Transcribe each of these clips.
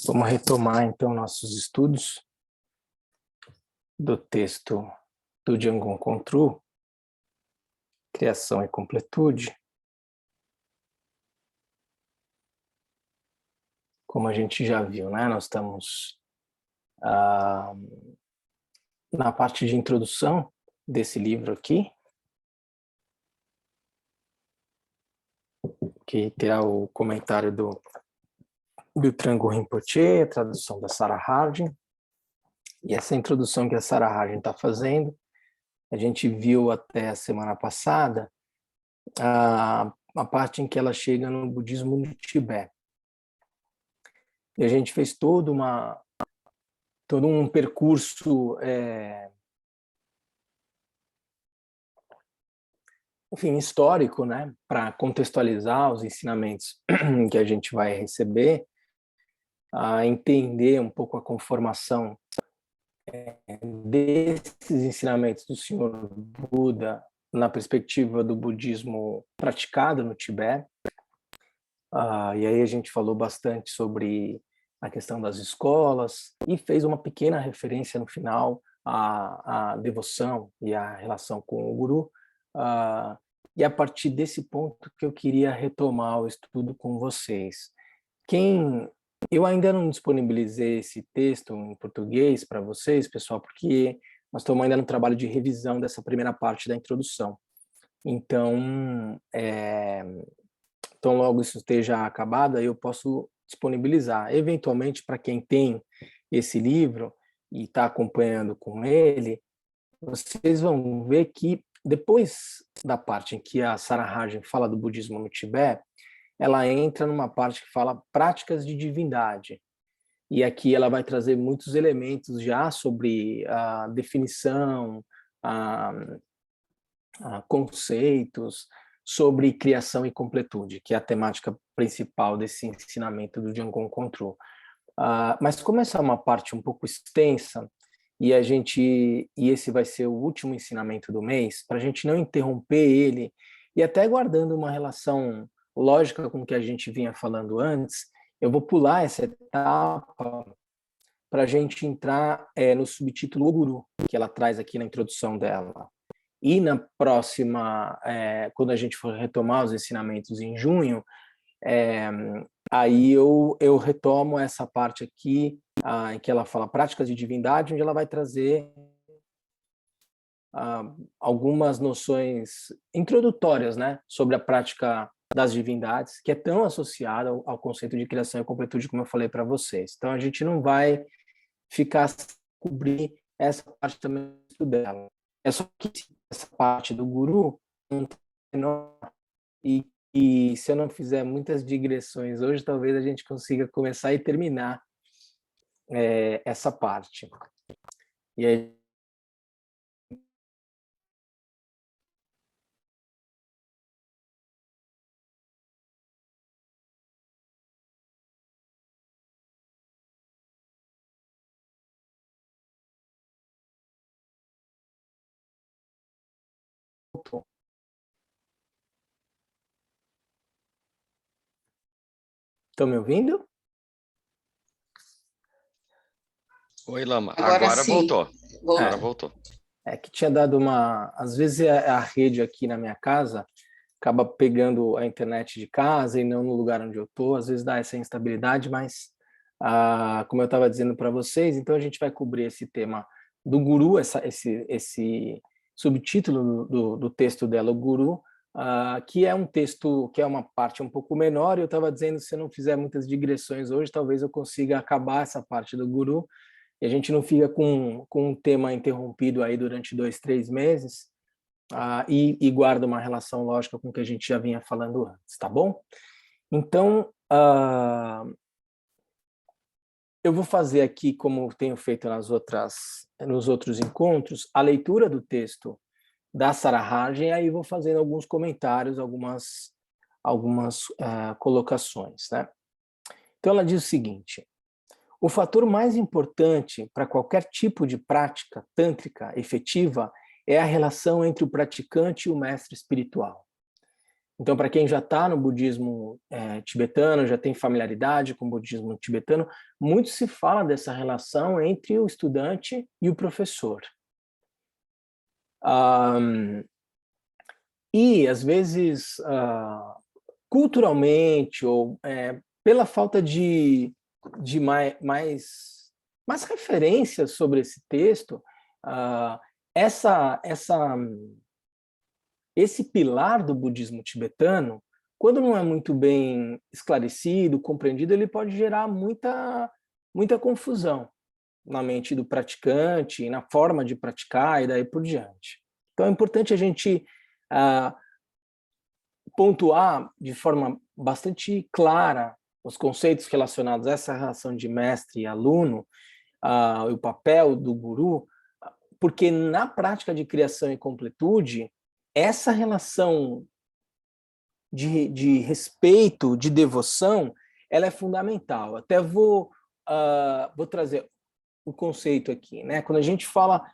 Vamos retomar, então, nossos estudos do texto do Django Contru, Criação e Completude. Como a gente já viu, né? Nós estamos na parte de introdução desse livro aqui, que terá o comentário do Trungpa Rinpoche, a tradução da Sarah Harding. E essa introdução que a Sarah Harding está fazendo, a gente viu até a semana passada a parte em que ela chega no budismo no Tibete. E a gente fez todo um percurso, histórico, né, para contextualizar os ensinamentos que a gente vai receber, a entender um pouco a conformação desses ensinamentos do Senhor Buda na perspectiva do budismo praticado no Tibete. E aí a gente falou bastante sobre a questão das escolas e fez uma pequena referência no final à devoção e à relação com o Guru. E a partir desse ponto que eu queria retomar o estudo com vocês. Eu ainda não disponibilizei esse texto em português para vocês, pessoal, porque nós estamos ainda no trabalho de revisão dessa primeira parte da introdução. Então, logo isso esteja acabado, aí eu posso disponibilizar. Eventualmente, para quem tem esse livro e está acompanhando com ele, vocês vão ver que depois da parte em que a Sarah Harding fala do budismo no Tibete, ela entra numa parte que fala práticas de divindade. E aqui ela vai trazer muitos elementos já sobre a definição, conceitos, sobre criação e completude, que é a temática principal desse ensinamento do Django Contru. Mas como essa é uma parte um pouco extensa, e esse vai ser o último ensinamento do mês, para a gente não interromper ele, e até guardando uma relação lógica com o que a gente vinha falando antes, eu vou pular essa etapa para a gente entrar no subtítulo O Guru, que ela traz aqui na introdução dela. E na próxima, quando a gente for retomar os ensinamentos em junho, aí eu retomo essa parte aqui, em que ela fala práticas de divindade, onde ela vai trazer algumas noções introdutórias, né, sobre a prática das divindades, que é tão associada ao conceito de criação e completude, como eu falei para vocês. Então, a gente não vai ficar cobrir essa parte também dela. É só que essa parte do Guru e se eu não fizer muitas digressões hoje, talvez a gente consiga começar e terminar essa parte. E aí estão me ouvindo? Oi, Lama. Agora sim. Voltou. Agora voltou. Que tinha dado às vezes a rede aqui na minha casa acaba pegando a internet de casa e não no lugar onde eu estou, às vezes dá essa instabilidade, mas como eu estava dizendo para vocês, então a gente vai cobrir esse tema do Guru, esse subtítulo do texto dela, o Guru, que é um texto, que é uma parte um pouco menor, e eu estava dizendo, se eu não fizer muitas digressões hoje, talvez eu consiga acabar essa parte do Guru, e a gente não fica com um tema interrompido aí durante 2, 3 meses, e guarda uma relação lógica com o que a gente já vinha falando antes, tá bom? Então, eu vou fazer aqui, como tenho feito nos outros encontros, a leitura do texto da Sarah Harding, e aí vou fazendo alguns comentários, algumas colocações, né? Então, ela diz o seguinte: o fator mais importante para qualquer tipo de prática tântrica efetiva é a relação entre o praticante e o mestre espiritual. Então, para quem já está no budismo tibetano, já tem familiaridade com o budismo tibetano, muito se fala dessa relação entre o estudante e o professor. E, às vezes, culturalmente, ou pela falta de mais referências sobre esse texto, esse pilar do budismo tibetano, quando não é muito bem esclarecido, compreendido, ele pode gerar muita confusão na mente do praticante, na forma de praticar e daí por diante. Então é importante a gente pontuar de forma bastante clara os conceitos relacionados a essa relação de mestre e aluno, o papel do guru, porque na prática de criação e completude, essa relação de respeito, de devoção, ela é fundamental. Até vou trazer o conceito aqui, né? Quando a gente fala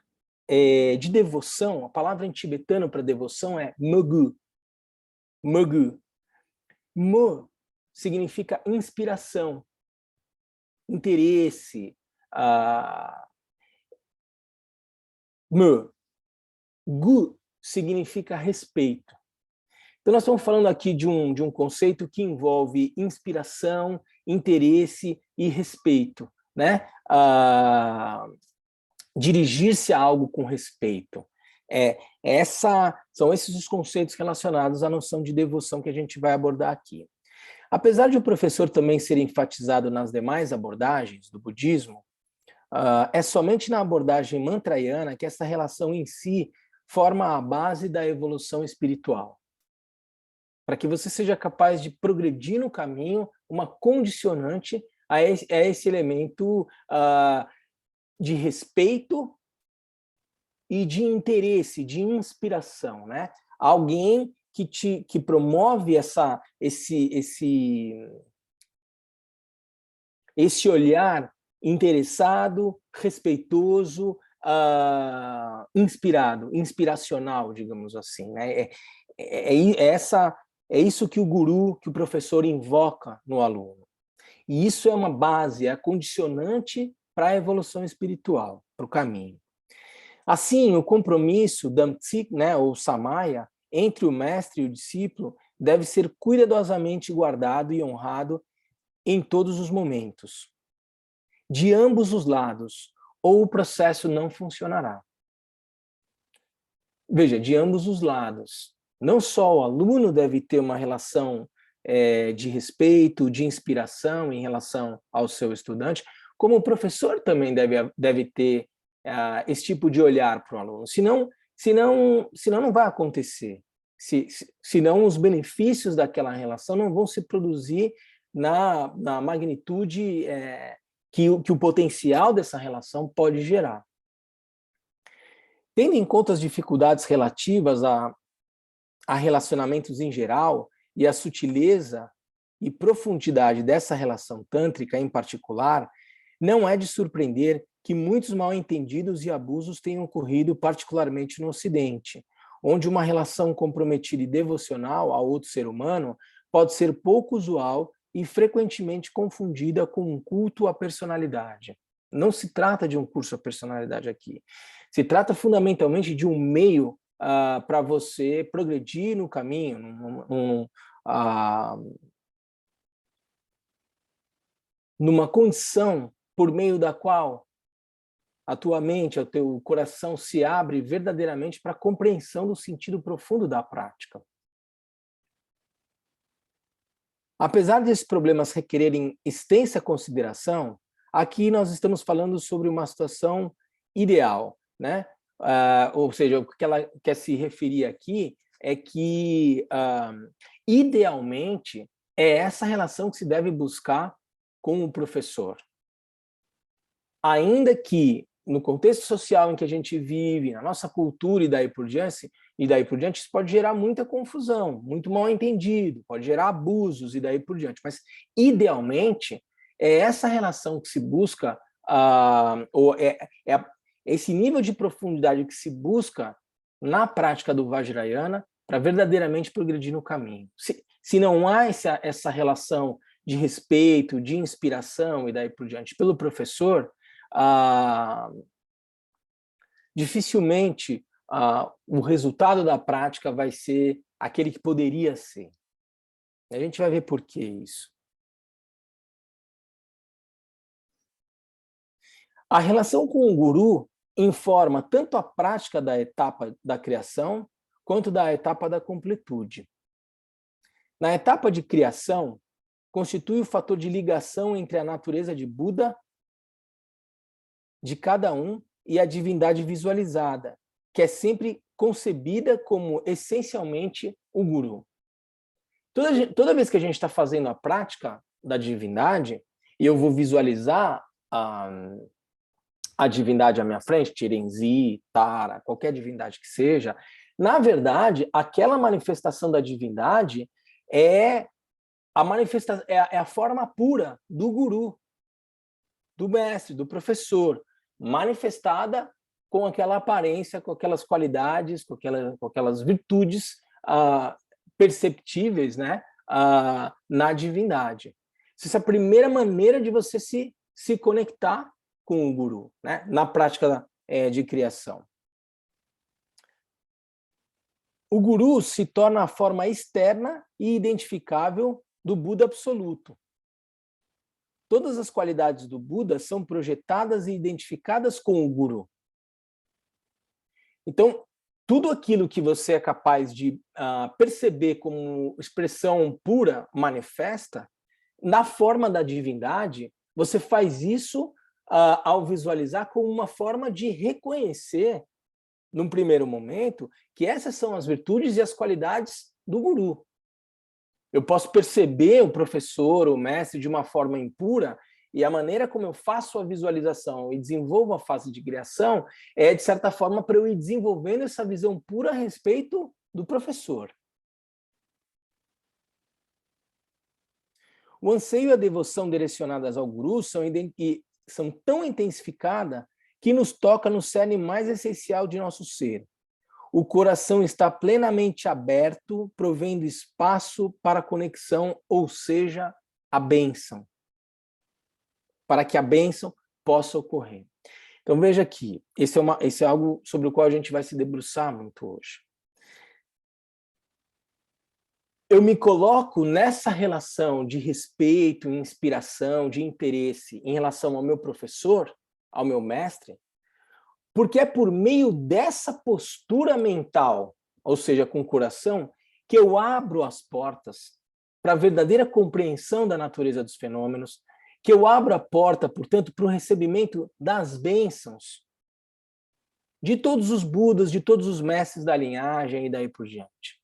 de devoção, a palavra em tibetano para devoção é mogu. Mogu. Mo significa inspiração, interesse. Gu significa respeito. Então, nós estamos falando aqui de um conceito que envolve inspiração, interesse e respeito, né? Dirigir-se a algo com respeito. São esses os conceitos relacionados à noção de devoção que a gente vai abordar aqui. Apesar de o professor também ser enfatizado nas demais abordagens do budismo, é somente na abordagem mantrayana que essa relação em si forma a base da evolução espiritual. Para que você seja capaz de progredir no caminho, uma condicionante a esse elemento de respeito e de interesse, de inspiração, né? Alguém que promove esse olhar interessado, respeitoso, inspiracional, digamos assim, né? É isso que o guru, que o professor invoca no aluno. E isso é uma base, é a condicionante para a evolução espiritual, para o caminho. Assim, o compromisso, damtsik, né, ou samaya, entre o mestre e o discípulo, deve ser cuidadosamente guardado e honrado em todos os momentos, de ambos os lados, ou o processo não funcionará. Veja, de ambos os lados. Não só o aluno deve ter uma relação de respeito, de inspiração em relação ao seu estudante, como o professor também deve ter esse tipo de olhar para o aluno. Senão não vai acontecer. Senão os benefícios daquela relação não vão se produzir na magnitude que o potencial dessa relação pode gerar. Tendo em conta as dificuldades relativas a relacionamentos em geral e a sutileza e profundidade dessa relação tântrica em particular, não é de surpreender que muitos mal-entendidos e abusos tenham ocorrido particularmente no Ocidente, onde uma relação comprometida e devocional a outro ser humano pode ser pouco usual e frequentemente confundida com um culto à personalidade. Não se trata de um curso à personalidade aqui. Se trata fundamentalmente de um meio para você progredir no caminho, numa condição por meio da qual a tua mente, o teu coração se abre verdadeiramente para a compreensão do sentido profundo da prática. Apesar desses problemas requererem extensa consideração, aqui nós estamos falando sobre uma situação ideal, né? Ou seja, o que ela quer se referir aqui é que, idealmente, é essa relação que se deve buscar com o professor. Ainda que, no contexto social em que a gente vive, na nossa cultura e daí por diante, isso pode gerar muita confusão, muito mal-entendido, pode gerar abusos e daí por diante. Mas, idealmente, é essa relação que se busca, ou esse nível de profundidade que se busca na prática do Vajrayana para verdadeiramente progredir no caminho. Se não há essa relação de respeito, de inspiração e daí por diante pelo professor, dificilmente o resultado da prática vai ser aquele que poderia ser. A gente vai ver por que isso. A relação com o guru informa tanto a prática da etapa da criação quanto da etapa da completude. Na etapa de criação, constitui o fator de ligação entre a natureza de Buda, de cada um, e a divindade visualizada, que é sempre concebida como essencialmente o guru. Toda vez que a gente está fazendo a prática da divindade, e eu vou visualizar a divindade à minha frente, Tirenzi, Tara, qualquer divindade que seja, na verdade, aquela manifestação da divindade é a forma pura do guru, do mestre, do professor, manifestada com aquela aparência, com aquelas qualidades, com aquelas virtudes perceptíveis, né, na divindade. Essa é a primeira maneira de você se conectar com o guru, né, na prática de criação. O guru se torna a forma externa e identificável do Buda absoluto. Todas as qualidades do Buda são projetadas e identificadas com o guru. Então, tudo aquilo que você é capaz de perceber como expressão pura, manifesta, na forma da divindade, você faz isso ao visualizar como uma forma de reconhecer, num primeiro momento, que essas são as virtudes e as qualidades do guru. Eu posso perceber o professor, o mestre, de uma forma impura, e a maneira como eu faço a visualização e desenvolvo a fase de criação é, de certa forma, para eu ir desenvolvendo essa visão pura a respeito do professor. O anseio e a devoção direcionadas ao guru são tão intensificadas que nos toca no cerne mais essencial de nosso ser. O coração está plenamente aberto, provendo espaço para a conexão, ou seja, a bênção. Para que a bênção possa ocorrer. Então veja aqui, esse é algo sobre o qual a gente vai se debruçar muito hoje. Eu me coloco nessa relação de respeito, inspiração, de interesse em relação ao meu professor, ao meu mestre, porque é por meio dessa postura mental, ou seja, com o coração, que eu abro as portas para a verdadeira compreensão da natureza dos fenômenos, que eu abro a porta, portanto, para o recebimento das bênçãos de todos os Budas, de todos os mestres da linhagem e daí por diante.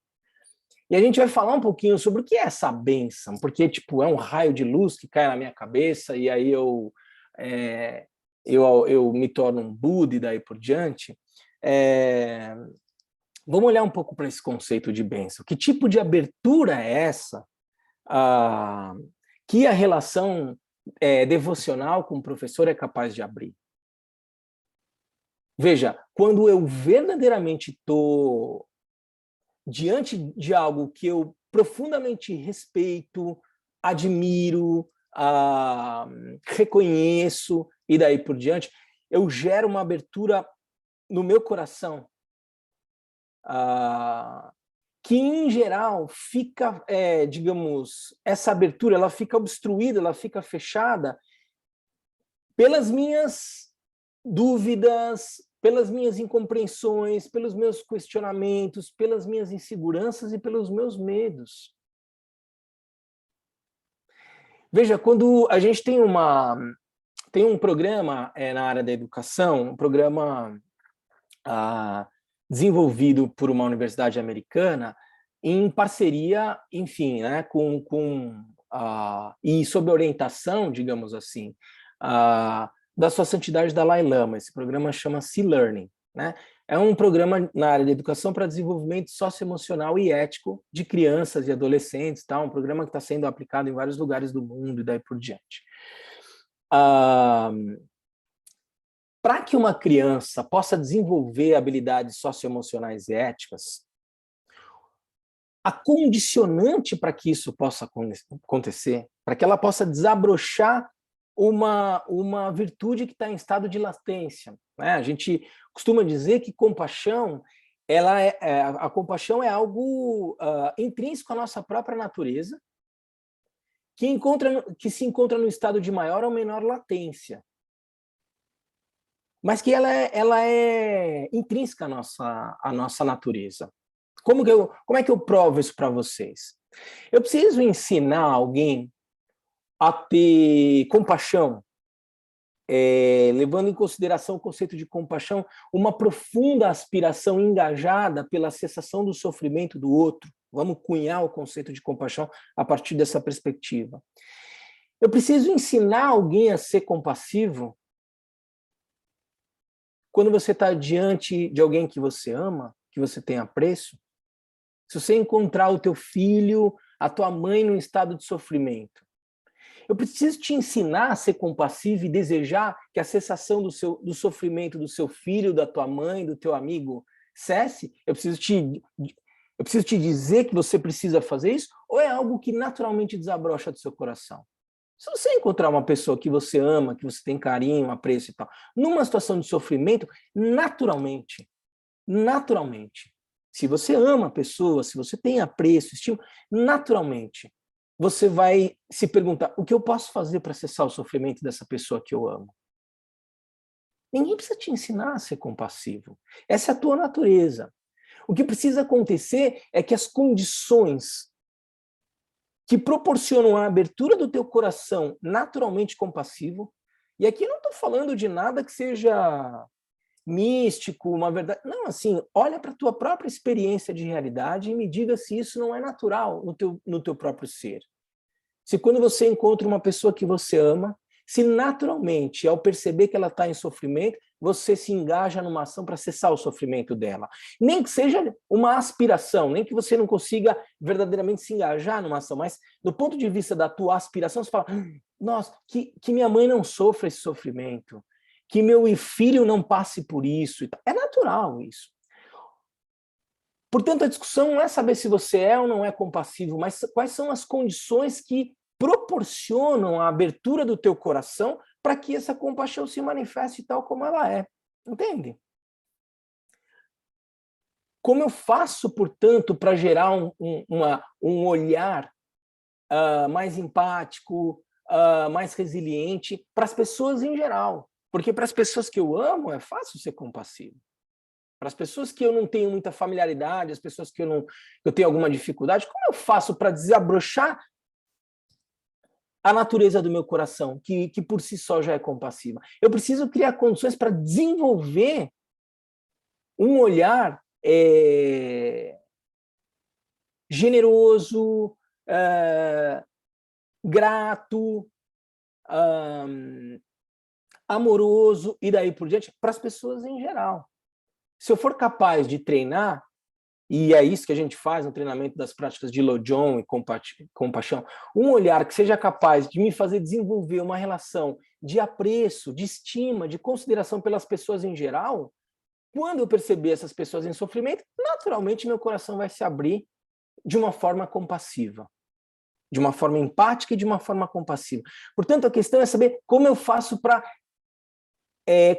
E a gente vai falar um pouquinho sobre o que é essa bênção, porque tipo, é um raio de luz que cai na minha cabeça e aí eu me torno um Buda e daí por diante. Vamos olhar um pouco para esse conceito de bênção. Que tipo de abertura é essa que a relação devocional com o professor é capaz de abrir? Veja, quando eu verdadeiramente estou diante de algo que eu profundamente respeito, admiro, reconheço e daí por diante, eu gero uma abertura no meu coração que, em geral, fica, digamos, essa abertura, ela fica obstruída, ela fica fechada pelas minhas dúvidas, pelas minhas incompreensões, pelos meus questionamentos, pelas minhas inseguranças e pelos meus medos. Veja, quando a gente tem um programa na área da educação, um programa desenvolvido por uma universidade americana, em parceria, enfim, né, e sob orientação, digamos assim, da Sua Santidade Dalai Lama. Esse programa chama-se Learning, né? É um programa na área de educação para desenvolvimento socioemocional e ético de crianças e adolescentes, tá? Um programa que está sendo aplicado em vários lugares do mundo e daí por diante. Para que uma criança possa desenvolver habilidades socioemocionais e éticas, a condicionante para que isso possa acontecer, para que ela possa desabrochar uma virtude que está em estado de latência, né? A gente costuma dizer que compaixão, a compaixão é algo intrínseco à nossa própria natureza, que se encontra no estado de maior ou menor latência, mas que ela é intrínseca à nossa natureza. Como é que eu provo isso para vocês? Eu preciso ensinar alguém a ter compaixão, levando em consideração o conceito de compaixão, uma profunda aspiração engajada pela cessação do sofrimento do outro. Vamos cunhar o conceito de compaixão a partir dessa perspectiva. Eu preciso ensinar alguém a ser compassivo quando você está diante de alguém que você ama, que você tem apreço. Se você encontrar o teu filho, a tua mãe num estado de sofrimento, eu preciso te ensinar a ser compassivo e desejar que a cessação do sofrimento do seu filho, da tua mãe, do teu amigo cesse? Eu preciso te dizer que você precisa fazer isso? Ou é algo que naturalmente desabrocha do seu coração? Se você encontrar uma pessoa que você ama, que você tem carinho, apreço e tal, numa situação de sofrimento, naturalmente, se você ama a pessoa, se você tem apreço, estima, naturalmente, você vai se perguntar, o que eu posso fazer para cessar o sofrimento dessa pessoa que eu amo? Ninguém precisa te ensinar a ser compassivo. Essa é a tua natureza. O que precisa acontecer é que as condições que proporcionam a abertura do teu coração naturalmente compassivo, e aqui eu não estou falando de nada que seja místico, uma verdade. Não, assim, olha para a tua própria experiência de realidade e me diga se isso não é natural no teu próprio ser. Se quando você encontra uma pessoa que você ama, se naturalmente, ao perceber que ela está em sofrimento, você se engaja numa ação para cessar o sofrimento dela. Nem que seja uma aspiração, nem que você não consiga verdadeiramente se engajar numa ação, mas do ponto de vista da tua aspiração, você fala, nossa, que minha mãe não sofra esse sofrimento, que meu filho não passe por isso. É natural isso. Portanto, a discussão não é saber se você é ou não é compassivo, mas quais são as condições que proporcionam a abertura do teu coração para que essa compaixão se manifeste tal como ela é. Entende? Como eu faço, portanto, para gerar um olhar mais empático, mais resiliente para as pessoas em geral? Porque para as pessoas que eu amo, é fácil ser compassivo. Para as pessoas que eu não tenho muita familiaridade, as pessoas que eu tenho alguma dificuldade, como eu faço para desabrochar a natureza do meu coração, que por si só já é compassiva? Eu preciso criar condições para desenvolver um olhar generoso, grato, amoroso e daí por diante para as pessoas em geral. Se eu for capaz de treinar, e é isso que a gente faz no treinamento das práticas de Lojong e compaixão, um olhar que seja capaz de me fazer desenvolver uma relação de apreço, de estima, de consideração pelas pessoas em geral, quando eu perceber essas pessoas em sofrimento, naturalmente meu coração vai se abrir de uma forma compassiva, de uma forma empática e de uma forma compassiva. Portanto, a questão é saber como eu faço para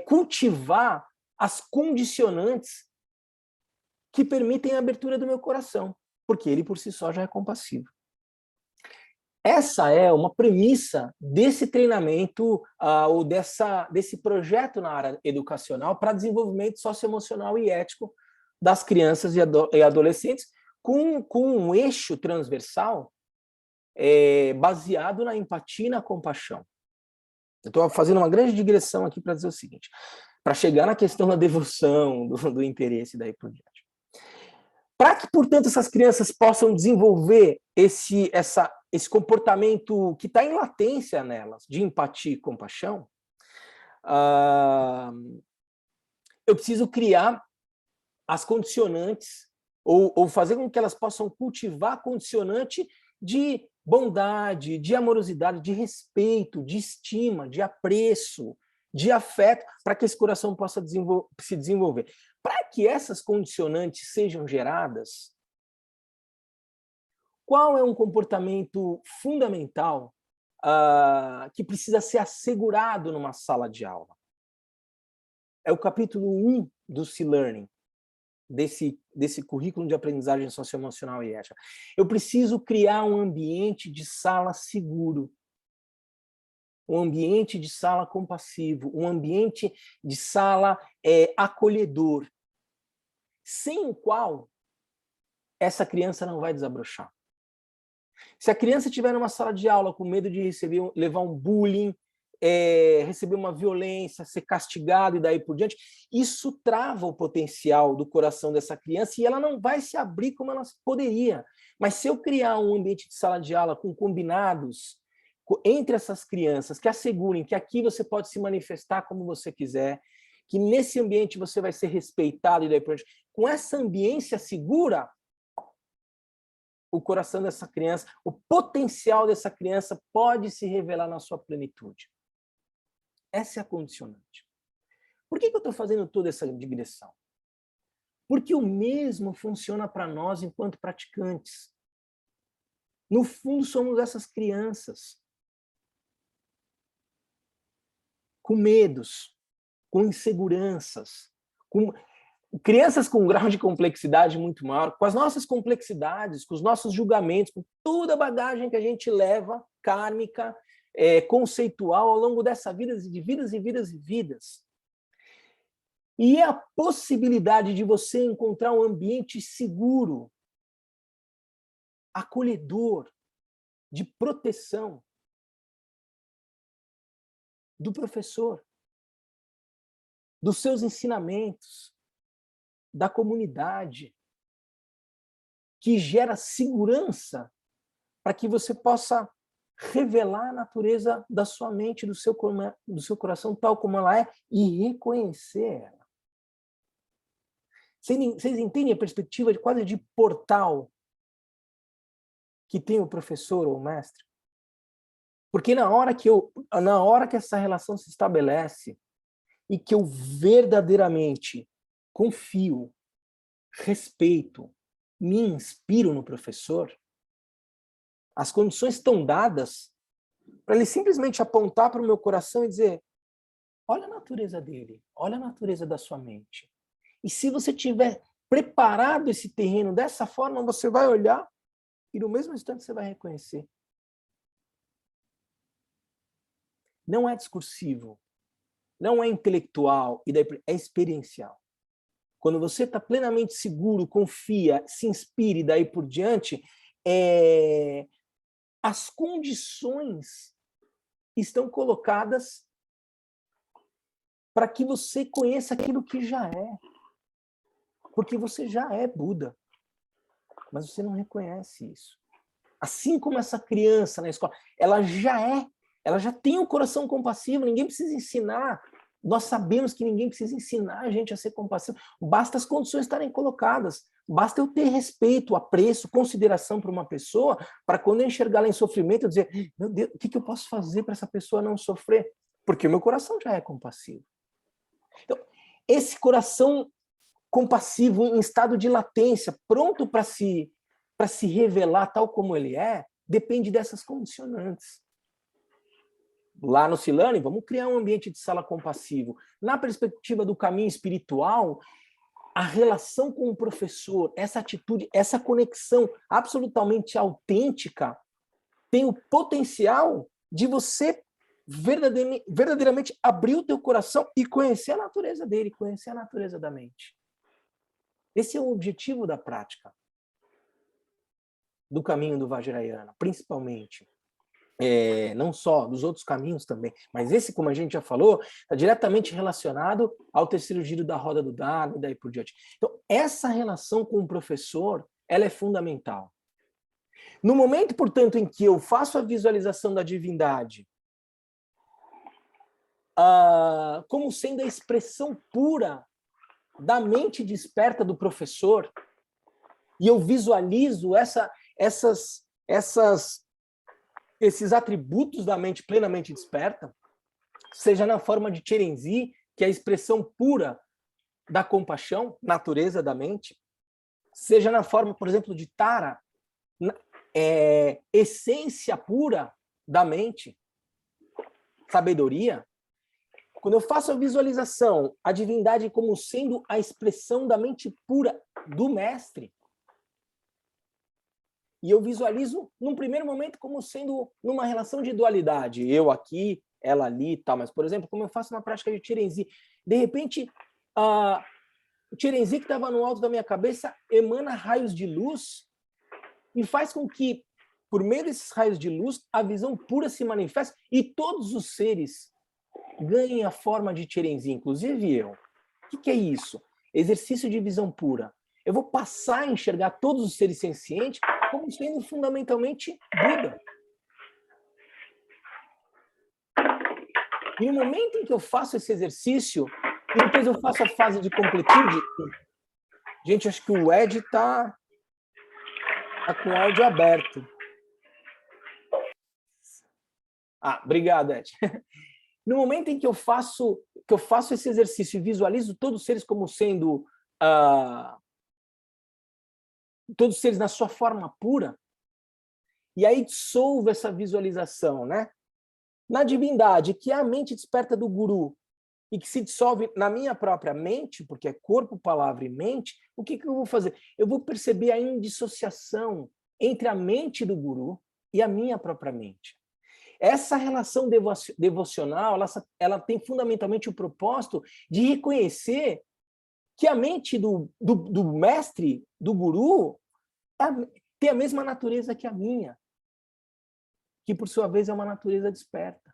cultivar as condicionantes que permitem a abertura do meu coração, porque ele por si só já é compassivo. Essa é uma premissa desse treinamento ou desse projeto na área educacional para desenvolvimento socioemocional e ético das crianças e adolescentes, com um eixo transversal baseado na empatia e na compaixão. Eu estou fazendo uma grande digressão aqui para dizer o seguinte, para chegar na questão da devoção, do interesse e daí por diante. Para que, portanto, essas crianças possam desenvolver esse comportamento que está em latência nelas, de empatia e compaixão, eu preciso criar as condicionantes, ou fazer com que elas possam cultivar a condicionante de bondade, de amorosidade, de respeito, de estima, de apreço, de afeto, para que esse coração possa se desenvolver. Para que essas condicionantes sejam geradas, Qual é um comportamento fundamental que precisa ser assegurado numa sala de aula? É o capítulo 1 do C-Learning, desse currículo de aprendizagem socioemocional e ética. Eu preciso criar um ambiente de sala seguro, um ambiente de sala compassivo, um ambiente de sala acolhedor, sem o qual essa criança não vai desabrochar. Se a criança estiver numa sala de aula com medo de levar um bullying, receber uma violência, ser castigado e daí por diante, isso trava o potencial do coração dessa criança e ela não vai se abrir como ela poderia. Mas se eu criar um ambiente de sala de aula com combinados entre essas crianças que assegurem que aqui você pode se manifestar como você quiser, que nesse ambiente você vai ser respeitado e daí por diante, com essa ambiência segura, o coração dessa criança, o potencial dessa criança pode se revelar na sua plenitude. Essa é a condicionante. Por que eu estou fazendo toda essa digressão? Porque o mesmo funciona para nós enquanto praticantes. No fundo, somos essas crianças. Com medos, com inseguranças, com crianças com um grau de complexidade muito maior, com as nossas complexidades, com os nossos julgamentos, com toda a bagagem que a gente leva, kármica, conceitual, ao longo dessa vida, de vidas e vidas e vidas. E a possibilidade de você encontrar um ambiente seguro, acolhedor, de proteção do professor, dos seus ensinamentos, da comunidade, que gera segurança para que você possa revelar a natureza da sua mente, do seu coração, tal como ela é, e reconhecer ela. Vocês entendem a perspectiva de quase de portal que tem o professor ou o mestre? Porque na hora que essa relação se estabelece e que eu verdadeiramente confio, respeito, me inspiro no professor, as condições estão dadas para ele simplesmente apontar para o meu coração e dizer: olha a natureza dele, olha a natureza da sua mente. E se você tiver preparado esse terreno dessa forma, você vai olhar e no mesmo instante você vai reconhecer. Não é discursivo, não é intelectual, e daí é experiencial. Quando você está plenamente seguro, confia, se inspire, daí por diante, as condições estão colocadas para que você conheça aquilo que já é. Porque você já é Buda, mas você não reconhece isso. Assim como essa criança na escola, ela já tem um coração compassivo, ninguém precisa ensinar. Nós sabemos que ninguém precisa ensinar a gente a ser compassivo. Basta as condições estarem colocadas. Basta eu ter respeito, apreço, consideração por uma pessoa, para quando eu enxergar ela em sofrimento, eu dizer: meu Deus, o que eu posso fazer para essa pessoa não sofrer? Porque o meu coração já é compassivo. Então, esse coração compassivo em estado de latência, pronto para se revelar tal como ele é, depende dessas condicionantes. Lá no C-Learning, vamos criar um ambiente de sala compassivo. Na perspectiva do caminho espiritual, a relação com o professor, essa atitude, essa conexão absolutamente autêntica, tem o potencial de você verdadeiramente abrir o teu coração e conhecer a natureza dele, conhecer a natureza da mente. Esse é o objetivo da prática do caminho do Vajrayana, principalmente. Não só dos outros caminhos também, mas esse, como a gente já falou, está diretamente relacionado ao terceiro giro da roda do Dharma e daí por diante. Então, essa relação com o professor, ela é fundamental. No momento, portanto, em que eu faço a visualização da divindade como sendo a expressão pura da mente desperta do professor, e eu visualizo esses atributos da mente plenamente desperta, seja na forma de Cherenzi, que é a expressão pura da compaixão, natureza da mente, seja na forma, por exemplo, de Tara, essência pura da mente, sabedoria, quando eu faço a visualização, a divindade como sendo a expressão da mente pura do mestre, e eu visualizo, num primeiro momento, como sendo numa relação de dualidade, eu aqui, ela ali e tal, mas, por exemplo, como eu faço na prática de Chirenzi, de repente, o Chirenzi que estava no alto da minha cabeça emana raios de luz e faz com que, por meio desses raios de luz, a visão pura se manifeste e todos os seres ganhem a forma de Chirenzi, inclusive eu. O que é isso? Exercício de visão pura. Eu vou passar a enxergar todos os seres sencientes como sendo fundamentalmente Buda. E no momento em que eu faço esse exercício, e depois eu faço a fase de completude, gente, acho que o Ed tá com o áudio aberto. Obrigado, Ed. No momento em que eu faço esse exercício e visualizo todos os seres como sendo todos os seres na sua forma pura, e aí dissolvo essa visualização, né? Na divindade, que é a mente desperta do guru, e que se dissolve na minha própria mente, porque é corpo, palavra e mente, o que eu vou fazer? Eu vou perceber a indissociação entre a mente do guru e a minha própria mente. Essa relação devocional, ela tem fundamentalmente o propósito de reconhecer que a mente do mestre, do guru, tem a mesma natureza que a minha, que por sua vez é uma natureza desperta.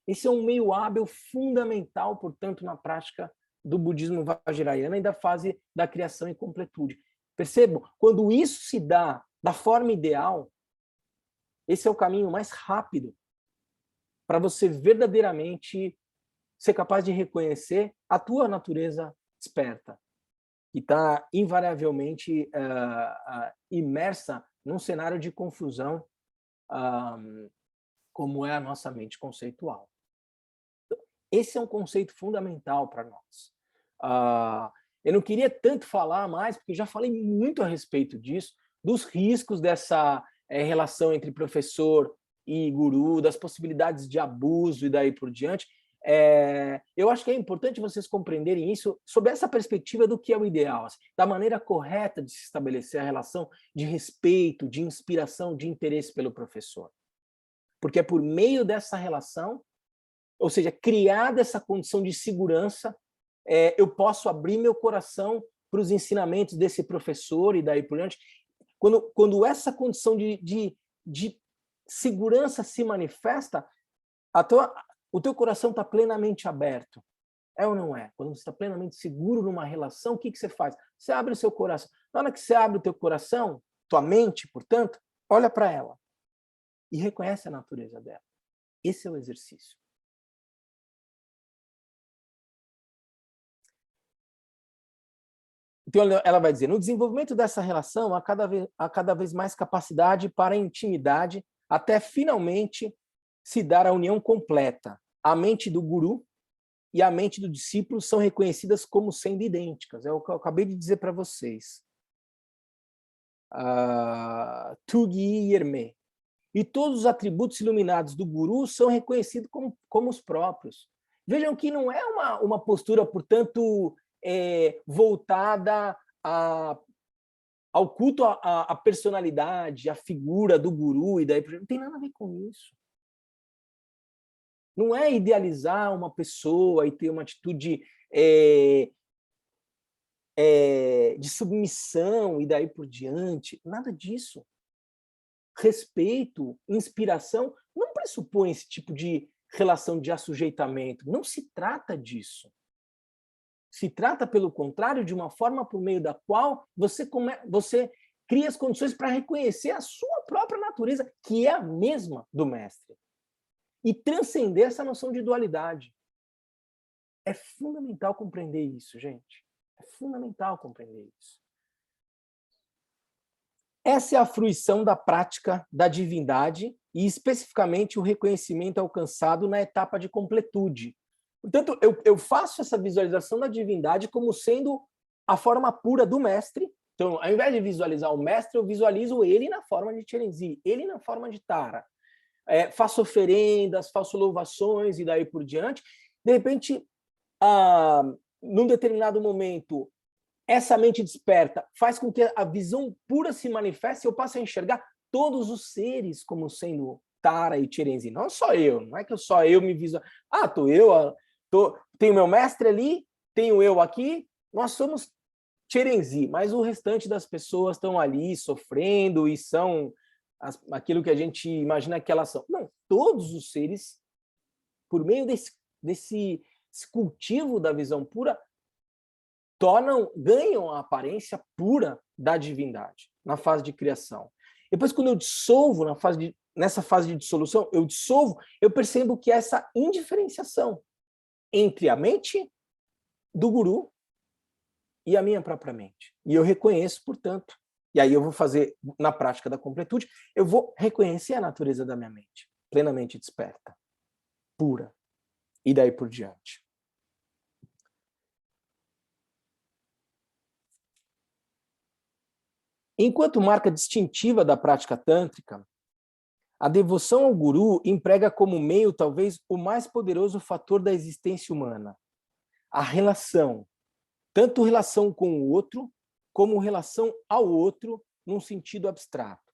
Esse é um meio hábil fundamental, portanto, na prática do budismo vajrayana e da fase da criação e completude. Percebam? Quando isso se dá da forma ideal, esse é o caminho mais rápido para você verdadeiramente ser capaz de reconhecer a tua natureza desperta, que está invariavelmente imersa num cenário de confusão, como é a nossa mente conceitual. Esse é um conceito fundamental para nós. Eu não queria tanto falar mais, porque já falei muito a respeito disso, dos riscos dessa relação entre professor e guru, das possibilidades de abuso e daí por diante. Eu acho que é importante vocês compreenderem isso sob essa perspectiva do que é o ideal, assim, da maneira correta de se estabelecer a relação de respeito, de inspiração, de interesse pelo professor. Porque é por meio dessa relação, ou seja, criada essa condição de segurança, eu posso abrir meu coração para os ensinamentos desse professor e daí por diante. Quando essa condição de segurança se manifesta, o teu coração está plenamente aberto. É ou não é? Quando você está plenamente seguro numa relação, o que você faz? Você abre o seu coração. Na hora que você abre o teu coração, tua mente, portanto, olha para ela e reconhece a natureza dela. Esse é o exercício. Então, ela vai dizer, no desenvolvimento dessa relação, há cada vez mais capacidade para a intimidade, até finalmente se dar a união completa. A mente do guru e a mente do discípulo são reconhecidas como sendo idênticas. É o que eu acabei de dizer para vocês. Tugi Yerme. E todos os atributos iluminados do guru são reconhecidos como os próprios. Vejam que não é uma postura, portanto, voltada ao culto à personalidade, à figura do guru, e daí não tem nada a ver com isso. Não é idealizar uma pessoa e ter uma atitude de submissão e daí por diante, nada disso. Respeito, inspiração, não pressupõe esse tipo de relação de assujeitamento. Não se trata disso. Se trata, pelo contrário, de uma forma por meio da qual você cria as condições para reconhecer a sua própria natureza, que é a mesma do mestre. E transcender essa noção de dualidade. É fundamental compreender isso, gente. É fundamental compreender isso. Essa é a fruição da prática da divindade e, especificamente, o reconhecimento alcançado na etapa de completude. Portanto, eu faço essa visualização da divindade como sendo a forma pura do mestre Então, ao invés de visualizar o mestre, eu visualizo ele na forma de Chirenzi, ele na forma de Tara. Faço oferendas, faço louvações e daí por diante. De repente, num determinado momento, essa mente desperta faz com que a visão pura se manifeste e eu passe a enxergar todos os seres como sendo Tara e Chirenzi. Não só eu, não é que só eu me visualizo. Tenho meu mestre ali, tenho eu aqui, nós somos Chirenzi, mas o restante das pessoas estão ali sofrendo e são aquilo que a gente imagina que elas são. Não, todos os seres, por meio desse cultivo da visão pura, ganham a aparência pura da divindade na fase de criação. Depois, quando eu dissolvo nessa fase de dissolução, eu percebo que essa indiferenciação entre a mente do guru e a minha própria mente. E eu reconheço, portanto, e aí eu vou fazer, na prática da completude, eu vou reconhecer a natureza da minha mente, plenamente desperta, pura, e daí por diante. Enquanto marca distintiva da prática tântrica, a devoção ao guru emprega como meio, talvez, o mais poderoso fator da existência humana, a relação, tanto relação com o outro, como relação ao outro num sentido abstrato.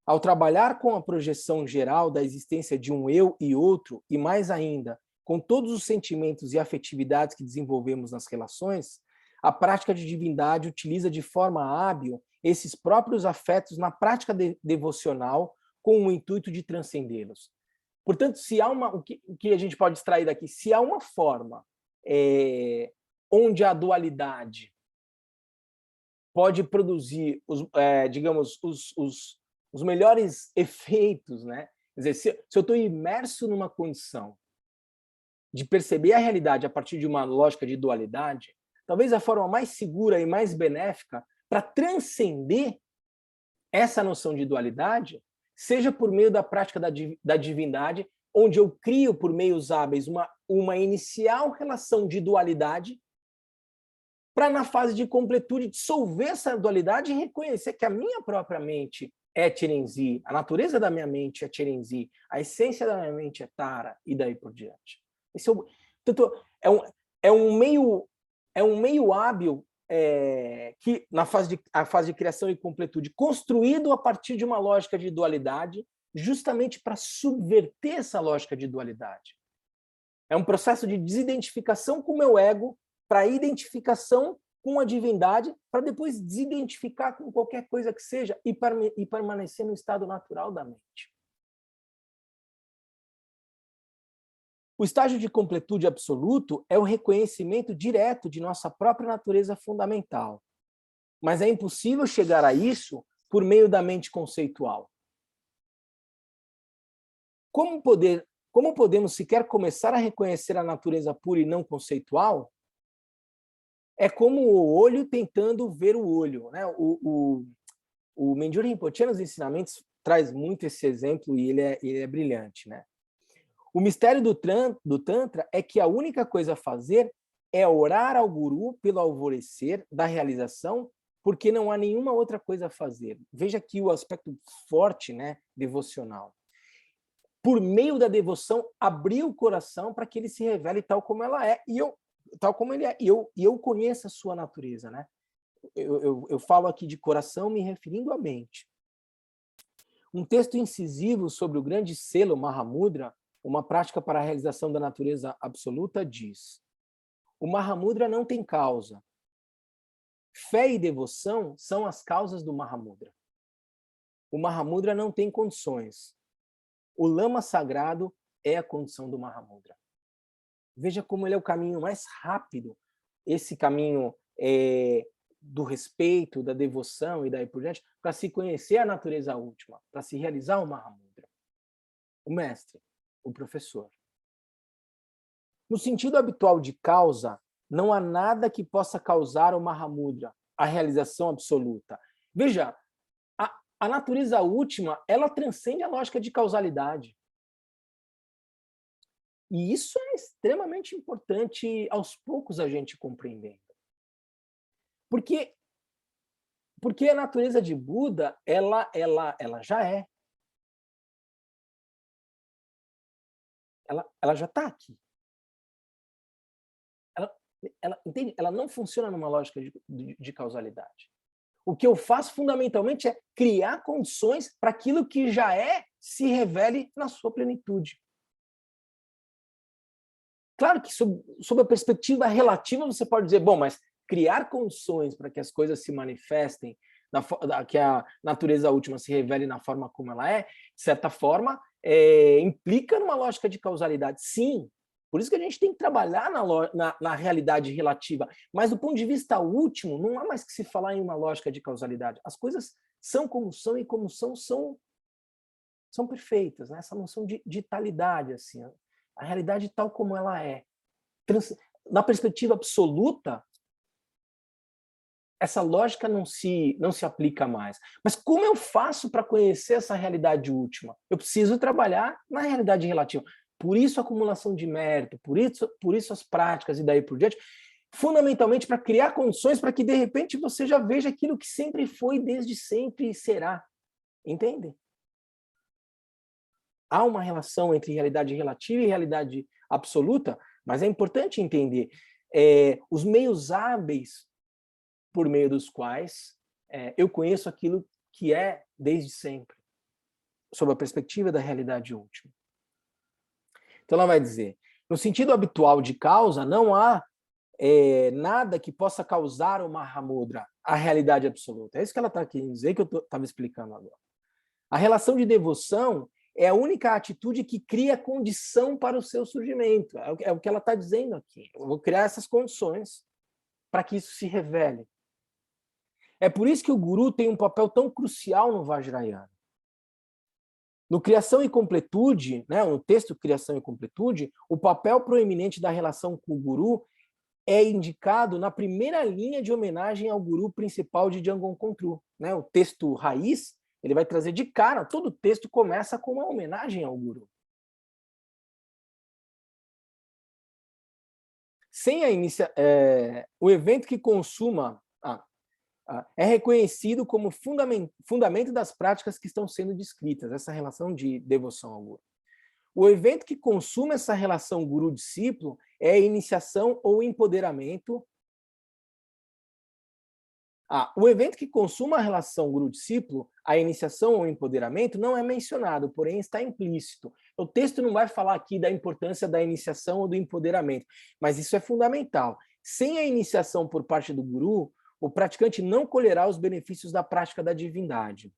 Ao trabalhar com a projeção geral da existência de um eu e outro, e mais ainda, com todos os sentimentos e afetividades que desenvolvemos nas relações, a prática de divindade utiliza de forma hábil esses próprios afetos na prática devocional com o intuito de transcendê-los. Portanto, se há o que a gente pode extrair daqui, se há uma forma onde a dualidade pode produzir, os melhores efeitos, né? Quer dizer, se eu estou imerso numa condição de perceber a realidade a partir de uma lógica de dualidade, talvez a forma mais segura e mais benéfica para transcender essa noção de dualidade seja por meio da prática da divindade, onde eu crio por meios hábeis uma inicial relação de dualidade para, na fase de completude, dissolver essa dualidade e reconhecer que a minha própria mente é Chirenzi, a natureza da minha mente é Chirenzi, a essência da minha mente é Tara, e daí por diante. Portanto, é um meio hábil que, a fase de criação e completude, construído a partir de uma lógica de dualidade, justamente para subverter essa lógica de dualidade. É um processo de desidentificação com o meu ego, para identificação com a divindade, para depois desidentificar com qualquer coisa que seja e permanecer no estado natural da mente. O estágio de completude absoluto é o reconhecimento direto de nossa própria natureza fundamental. Mas é impossível chegar a isso por meio da mente conceitual. Como podemos sequer começar a reconhecer a natureza pura e não conceitual? É como o olho tentando ver o olho, né? O Mengyur Rinpoche nos ensinamentos traz muito esse exemplo e ele é brilhante, né? O mistério do Tantra é que a única coisa a fazer é orar ao guru pelo alvorecer da realização, porque não há nenhuma outra coisa a fazer. Veja aqui o aspecto forte, né, devocional. Por meio da devoção, abrir o coração para que ele se revele tal como ela é, tal como ele é, e eu conheço a sua natureza, né? Eu falo aqui de coração me referindo à mente. Um texto incisivo sobre o grande selo Mahamudra, uma prática para a realização da natureza absoluta, diz: o Mahamudra não tem causa. Fé e devoção são as causas do Mahamudra. O Mahamudra não tem condições. O lama sagrado é a condição do Mahamudra. Veja como ele é o caminho mais rápido, esse caminho do respeito, da devoção e daí por diante, para se conhecer a natureza última, para se realizar o Mahamudra. O mestre, o professor. No sentido habitual de causa, não há nada que possa causar o Mahamudra, a realização absoluta. Veja, a natureza última, ela transcende a lógica de causalidade. E isso é extremamente importante, aos poucos, a gente compreendendo. Porque Porque a natureza de Buda, ela já é. Ela já está aqui. Entende? Ela não funciona numa lógica de causalidade. O que eu faço, fundamentalmente, é criar condições para aquilo que já é se revele na sua plenitude. Claro que, sob a perspectiva relativa, você pode dizer, bom, mas criar condições para que as coisas se manifestem, que a natureza última se revele na forma como ela é, de certa forma, implica numa lógica de causalidade. Sim, por isso que a gente tem que trabalhar na realidade relativa. Mas, do ponto de vista último, não há mais que se falar em uma lógica de causalidade. As coisas são como são e como são perfeitas, né? Essa noção de talidade, assim, a realidade tal como ela é. Na perspectiva absoluta, essa lógica não se aplica mais. Mas como eu faço para conhecer essa realidade última? Eu preciso trabalhar na realidade relativa. Por isso a acumulação de mérito, por isso as práticas e daí por diante, fundamentalmente para criar condições para que, de repente, você já veja aquilo que sempre foi, desde sempre e será. Entende? Há uma relação entre realidade relativa e realidade absoluta, mas é importante entender os meios hábeis por meio dos quais eu conheço aquilo que é desde sempre, sob a perspectiva da realidade última. Então ela vai dizer, no sentido habitual de causa, não há nada que possa causar o Mahamudra, a realidade absoluta. É isso que ela está querendo dizer, que eu estava explicando agora. A relação de devoção é a única atitude que cria condição para o seu surgimento. É o que ela está dizendo aqui. Eu vou criar essas condições para que isso se revele. É por isso que o guru tem um papel tão crucial no Vajrayana. No Criação e Completude, né, no texto Criação e Completude, o papel proeminente da relação com o guru é indicado na primeira linha de homenagem ao guru principal de Jamgon Kongtrul. Né? O texto raiz, ele vai trazer de cara, todo o texto começa com uma homenagem ao guru. Sem a o evento que consuma é reconhecido como fundamento das práticas que estão sendo descritas, essa relação de devoção ao guru. O evento que consuma essa relação guru-discípulo é a iniciação ou empoderamento. O evento que consuma a relação guru-discípulo, a iniciação ou empoderamento, não é mencionado, porém está implícito. O texto não vai falar aqui da importância da iniciação ou do empoderamento, mas isso é fundamental. Sem a iniciação por parte do guru, o praticante não colherá os benefícios da prática da divindade.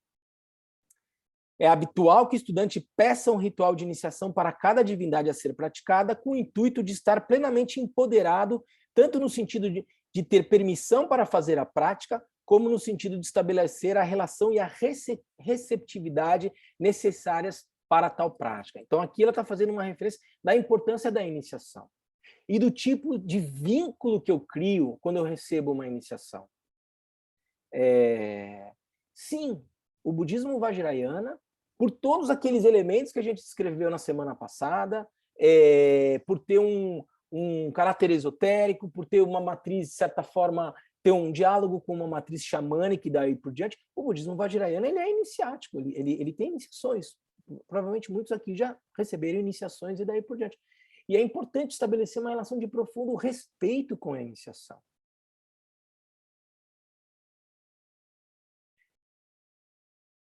É habitual que o estudante peça um ritual de iniciação para cada divindade a ser praticada, com o intuito de estar plenamente empoderado, tanto no sentido de ter permissão para fazer a prática, como no sentido de estabelecer a relação e a receptividade necessárias para tal prática. Então, aqui ela está fazendo uma referência da importância da iniciação e do tipo de vínculo que eu crio quando eu recebo uma iniciação. Sim, o budismo vajrayana, por todos aqueles elementos que a gente descreveu na semana passada, por ter um caráter esotérico, por ter uma matriz, de certa forma, ter um diálogo com uma matriz xamânica e daí por diante, o budismo vajrayana ele é iniciático, ele tem iniciações. Provavelmente muitos aqui já receberam iniciações e daí por diante. E é importante estabelecer uma relação de profundo respeito com a iniciação.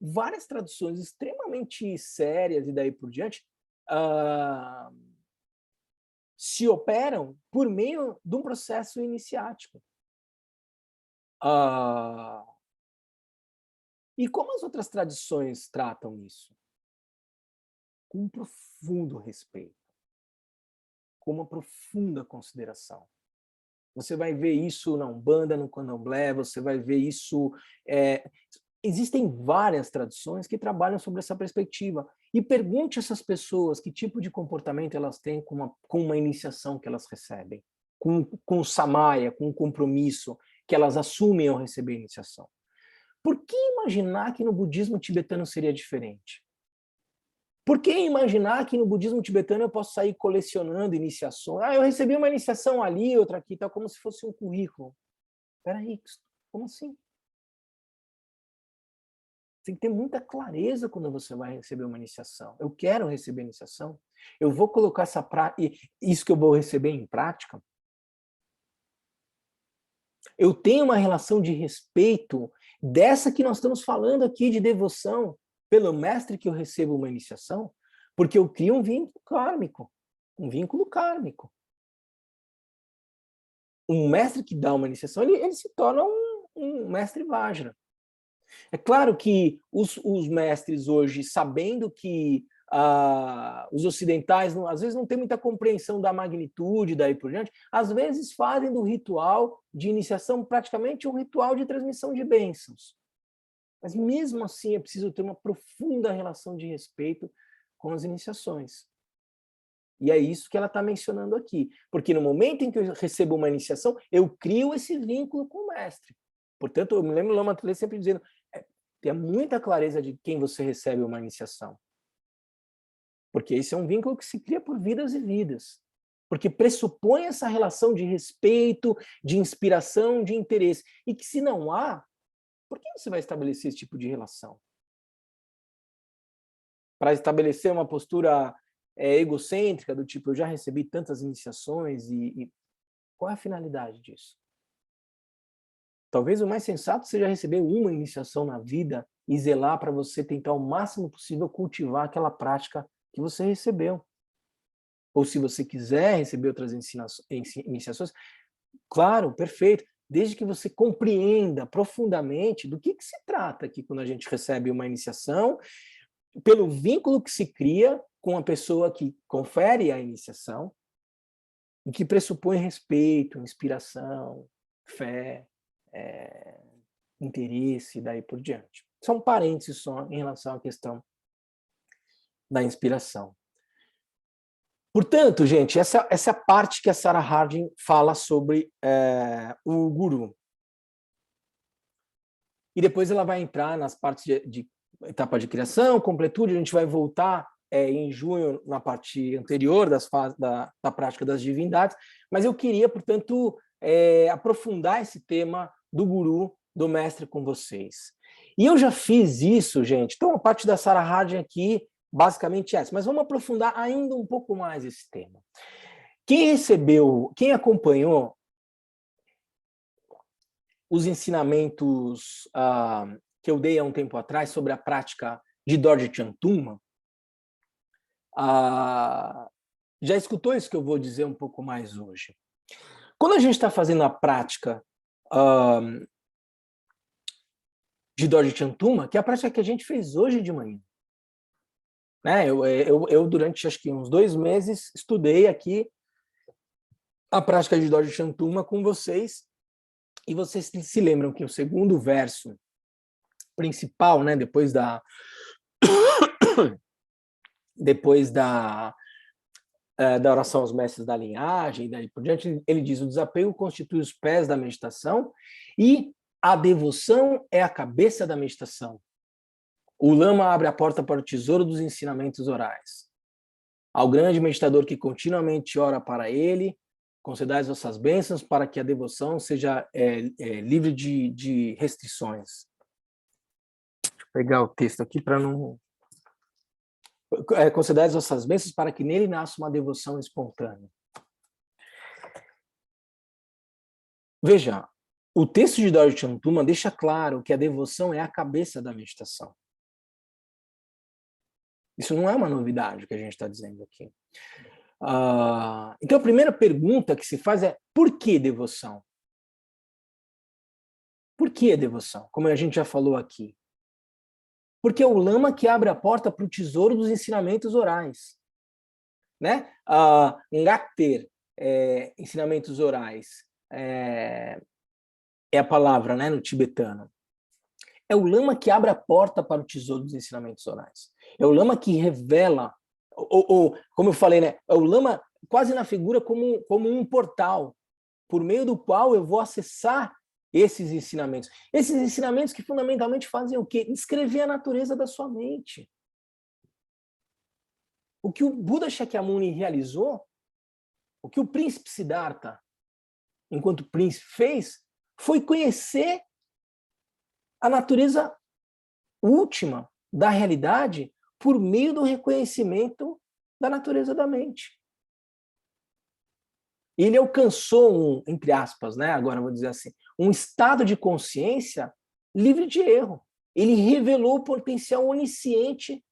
Várias traduções extremamente sérias e daí por diante se operam por meio de um processo iniciático. E como as outras tradições tratam isso? Com um profundo respeito, com uma profunda consideração. Você vai ver isso na Umbanda, no Candomblé, você vai ver isso... Existem várias tradições que trabalham sobre essa perspectiva. E pergunte a essas pessoas que tipo de comportamento elas têm com uma iniciação que elas recebem, com o samaya, com o compromisso que elas assumem ao receber a iniciação. Por que imaginar que no budismo tibetano seria diferente? Por que imaginar que no budismo tibetano eu posso sair colecionando iniciações? Eu recebi uma iniciação ali, outra aqui, tal, como se fosse um currículo. Espera aí, como assim? Você tem que ter muita clareza quando você vai receber uma iniciação. Eu quero receber iniciação. Eu vou colocar isso que eu vou receber em prática. Eu tenho uma relação de respeito dessa que nós estamos falando aqui, de devoção pelo mestre que eu recebo uma iniciação, porque eu crio um vínculo kármico. Um vínculo kármico. Um mestre que dá uma iniciação, ele se torna um mestre Vajra. É claro que os mestres hoje, sabendo que os ocidentais, às vezes, não têm muita compreensão da magnitude, daí por diante, às vezes fazem do ritual de iniciação praticamente um ritual de transmissão de bênçãos. Mas mesmo assim é preciso ter uma profunda relação de respeito com as iniciações. E é isso que ela está mencionando aqui. Porque no momento em que eu recebo uma iniciação, eu crio esse vínculo com o mestre. Portanto, eu me lembro do Lama Trilê sempre dizendo, tenha muita clareza de quem você recebe uma iniciação. Porque esse é um vínculo que se cria por vidas e vidas. Porque pressupõe essa relação de respeito, de inspiração, de interesse. E que se não há, por que você vai estabelecer esse tipo de relação? Para estabelecer uma postura egocêntrica, do tipo, eu já recebi tantas iniciações e qual é a finalidade disso? Talvez o mais sensato seja receber uma iniciação na vida e zelar para você tentar o máximo possível cultivar aquela prática que você recebeu. Ou se você quiser receber outras iniciações, claro, perfeito, desde que você compreenda profundamente do que se trata aqui quando a gente recebe uma iniciação, pelo vínculo que se cria com a pessoa que confere a iniciação e que pressupõe respeito, inspiração, fé, interesse e daí por diante. São parênteses só em relação à questão da inspiração. Portanto, gente, essa é a parte que a Sarah Harding fala sobre o guru. E depois ela vai entrar nas partes de etapa de criação, completude, a gente vai voltar em junho na parte anterior da prática das divindades, mas eu queria, portanto, aprofundar esse tema do guru, do mestre com vocês. E eu já fiz isso, gente, então a parte da Sarah Harding aqui, basicamente essa, mas vamos aprofundar ainda um pouco mais esse tema. Quem acompanhou os ensinamentos que eu dei há um tempo atrás sobre a prática de Dorje Chantuma, já escutou isso que eu vou dizer um pouco mais hoje. Quando a gente está fazendo a prática de Dorje Chantuma, que é a prática que a gente fez hoje de manhã, né? Eu durante acho que uns 2 meses estudei aqui a prática de Dorje Chantuma com vocês, e vocês se lembram que o segundo verso principal, né, depois da oração aos mestres da linhagem, e daí por diante, ele diz: o desapego constitui os pés da meditação e a devoção é a cabeça da meditação. O lama abre a porta para o tesouro dos ensinamentos orais. Ao grande meditador que continuamente ora para ele, concedai as vossas bênçãos para que a devoção seja livre de restrições. Deixa eu pegar o texto aqui para não... concedai as vossas bênçãos para que nele nasça uma devoção espontânea. Veja, o texto de Dorje Chantuma deixa claro que a devoção é a cabeça da meditação. Isso não é uma novidade que a gente está dizendo aqui. Então, a primeira pergunta que se faz é: por que devoção? Por que devoção? Como a gente já falou aqui. Porque é o lama que abre a porta para o tesouro dos ensinamentos orais. Né? Ngakter, ensinamentos orais, é a palavra, né, no tibetano. É o lama que abre a porta para o tesouro dos ensinamentos orais. É o lama que revela, ou como eu falei, né, é o lama quase na figura como um portal, por meio do qual eu vou acessar esses ensinamentos. Esses ensinamentos que fundamentalmente fazem o quê? Descrever a natureza da sua mente. O que o Buda Shakyamuni realizou, o que o príncipe Siddhartha, enquanto príncipe, fez, foi conhecer a natureza última da realidade por meio do reconhecimento da natureza da mente. Ele alcançou entre aspas, né, agora eu vou dizer assim, um estado de consciência livre de erro. Ele revelou o potencial onisciente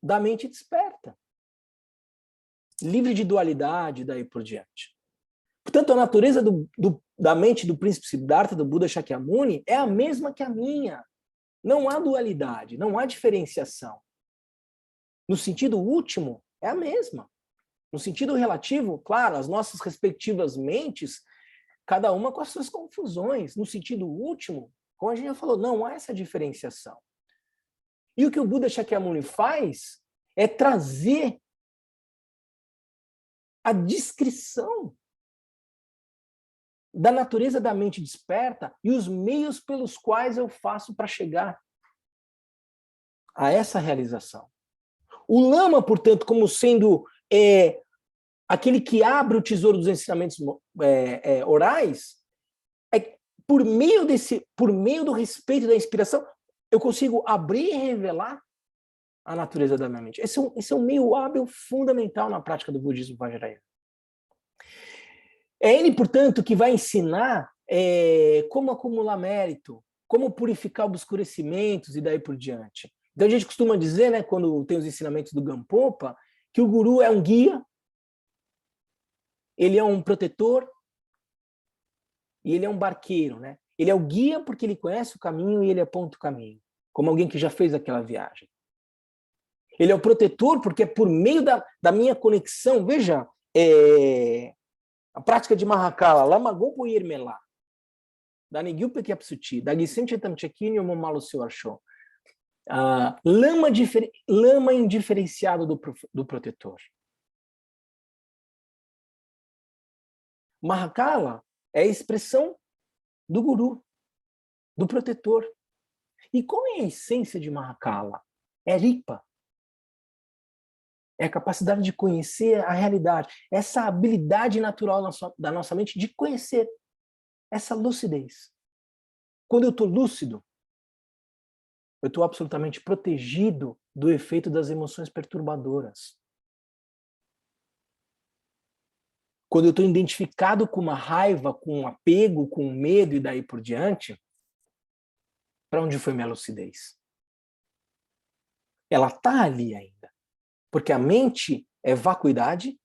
da mente desperta, livre de dualidade, daí por diante. Portanto, a natureza da mente do príncipe Siddhartha, do Buda Shakyamuni, é a mesma que a minha. Não há dualidade, não há diferenciação. No sentido último, é a mesma. No sentido relativo, claro, as nossas respectivas mentes, cada uma com as suas confusões. No sentido último, como a gente já falou, não há essa diferenciação. E o que o Buda Shakyamuni faz é trazer a descrição da natureza da mente desperta e os meios pelos quais eu faço para chegar a essa realização. O Lama, portanto, como sendo aquele que abre o tesouro dos ensinamentos orais, por meio do respeito e da inspiração, eu consigo abrir e revelar a natureza da minha mente. Esse é um meio hábil fundamental na prática do budismo vajrayana. É ele, portanto, que vai ensinar como acumular mérito, como purificar obscurecimentos e daí por diante. Então a gente costuma dizer, né, quando tem os ensinamentos do Gampopa, que o guru é um guia, ele é um protetor e ele é um barqueiro, né? Ele é o guia porque ele conhece o caminho e ele aponta o caminho, como alguém que já fez aquela viagem. Ele é o protetor porque é por meio da minha conexão, veja, a prática de Mahakala, Lama Gopo Irmela, da Negyupa Kyapsuti, da Gisente Tamchekini o Momalo Seu Arshon. Lama indiferenciado do protetor. Mahakala é a expressão do guru, do protetor. E qual é a essência de Mahakala? É Ripa. É a capacidade de conhecer a realidade. Essa habilidade natural da nossa mente de conhecer. Essa lucidez. Quando eu estou lúcido, eu estou absolutamente protegido do efeito das emoções perturbadoras. Quando eu estou identificado com uma raiva, com um apego, com um medo e daí por diante, para onde foi minha lucidez? Ela está ali ainda. Porque a mente é vacuidade,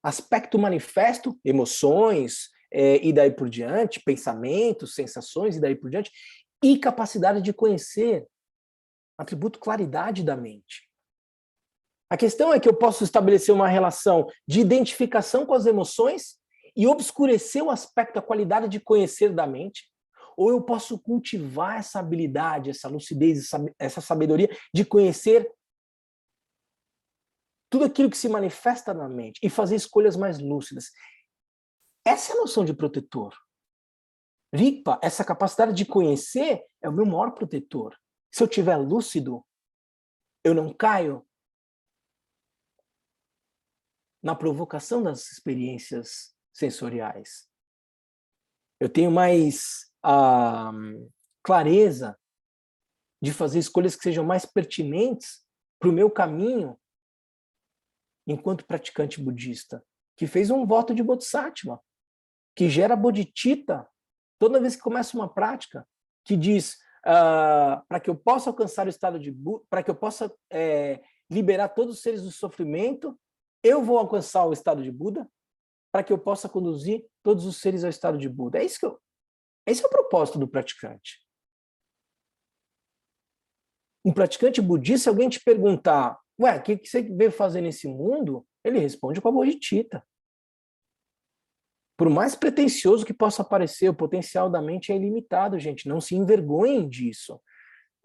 aspecto manifesto, emoções e daí por diante, pensamentos, sensações e daí por diante, e capacidade de conhecer, atributo claridade da mente. A questão é que eu posso estabelecer uma relação de identificação com as emoções e obscurecer o aspecto, a qualidade de conhecer da mente, ou eu posso cultivar essa habilidade, essa lucidez, essa sabedoria de conhecer tudo aquilo que se manifesta na mente e fazer escolhas mais lúcidas. Essa é a noção de protetor. Ripa, essa capacidade de conhecer, é o meu maior protetor. Se eu estiver lúcido, eu não caio na provocação das experiências sensoriais. Eu tenho mais clareza de fazer escolhas que sejam mais pertinentes para o meu caminho enquanto praticante budista, que fez um voto de bodhisattva, que gera bodhicitta toda vez que começa uma prática, que diz, para que eu possa alcançar o estado de Buda, para que eu possa liberar todos os seres do sofrimento, eu vou alcançar o estado de Buda, para que eu possa conduzir todos os seres ao estado de Buda. Esse é o propósito do praticante. Um praticante budista, se alguém te perguntar, o que você veio fazer nesse mundo? Ele responde com a bodhicitta. Por mais pretensioso que possa parecer, o potencial da mente é ilimitado, gente. Não se envergonhem disso.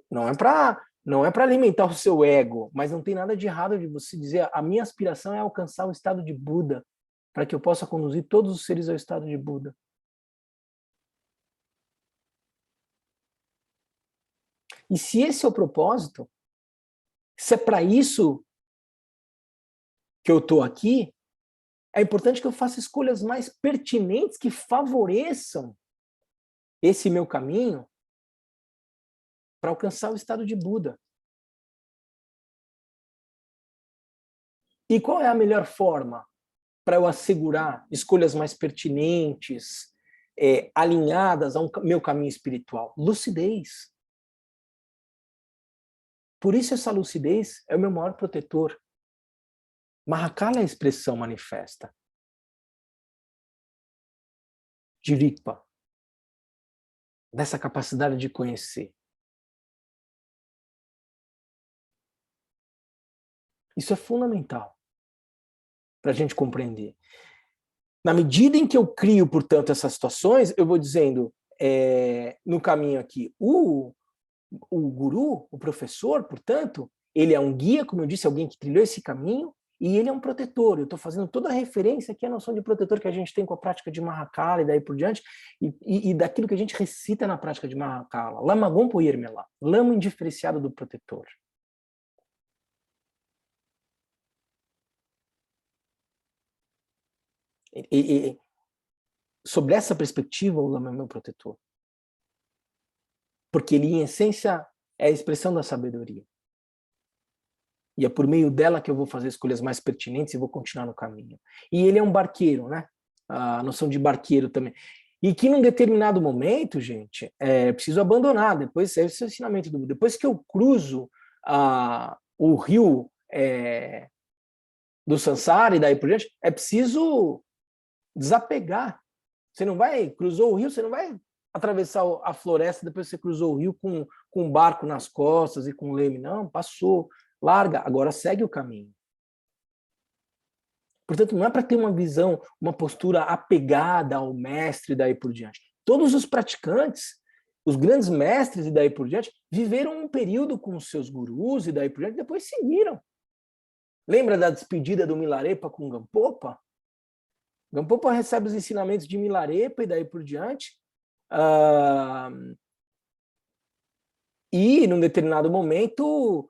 Não é para alimentar o seu ego, mas não tem nada de errado de você dizer a minha aspiração é alcançar o estado de Buda, para que eu possa conduzir todos os seres ao estado de Buda. E se esse é o propósito, se é para isso que eu estou aqui, é importante que eu faça escolhas mais pertinentes que favoreçam esse meu caminho para alcançar o estado de Buda. E qual é a melhor forma para eu assegurar escolhas mais pertinentes, alinhadas ao meu caminho espiritual? Lucidez. Por isso essa lucidez é o meu maior protetor. Mahakala é a expressão manifesta de Rigpa, dessa capacidade de conhecer. Isso é fundamental para a gente compreender. Na medida em que eu crio, portanto, essas situações, eu vou dizendo, no caminho aqui, o guru, o professor, portanto, ele é um guia, como eu disse, alguém que trilhou esse caminho, e ele é um protetor. Eu estou fazendo toda a referência aqui à noção de protetor que a gente tem com a prática de Mahakala e daí por diante, e daquilo que a gente recita na prática de Mahakala. Lama Gompo Irmela, lama indiferenciado do protetor. Sobre essa perspectiva, o lama é meu protetor. Porque ele, em essência, é a expressão da sabedoria. E é por meio dela que eu vou fazer escolhas mais pertinentes e vou continuar no caminho. E ele é um barqueiro, né? A noção de barqueiro também. E que num determinado momento, gente, preciso abandonar. Depois, esse é o ensinamento do Buda. Depois que eu cruzo o rio do Sansara e daí por diante, é preciso desapegar. Você não vai, cruzou o rio, você não vai atravessar a floresta, depois você cruzou o rio com um barco nas costas e com um leme. Não, passou. Larga, agora segue o caminho. Portanto, não é para ter uma visão, uma postura apegada ao mestre e daí por diante. Todos os praticantes, os grandes mestres e daí por diante, viveram um período com os seus gurus e daí por diante, depois seguiram. Lembra da despedida do Milarepa com Gampopa? Gampopa recebe os ensinamentos de Milarepa e daí por diante. E, num determinado momento,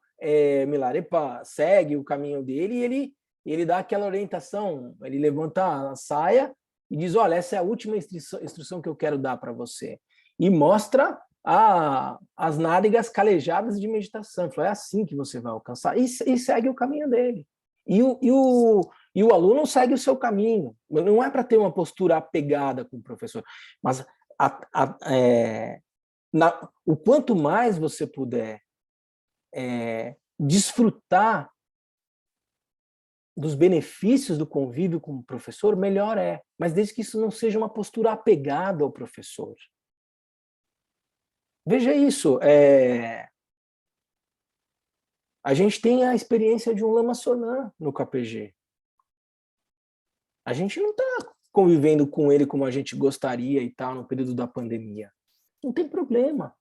Milarepa segue o caminho dele e ele dá aquela orientação, ele levanta a saia e diz, olha, essa é a última instrução que eu quero dar para você. E mostra as nádegas calejadas de meditação. Ele falou, é assim que você vai alcançar. E segue o caminho dele. E o aluno segue o seu caminho. Não é para ter uma postura apegada com o professor, mas o quanto mais você puder desfrutar dos benefícios do convívio com o professor, melhor é. Mas desde que isso não seja uma postura apegada ao professor. Veja isso. A gente tem a experiência de um Lama Sonam no KPG. A gente não está convivendo com ele como a gente gostaria e tal no período da pandemia. Não tem problema.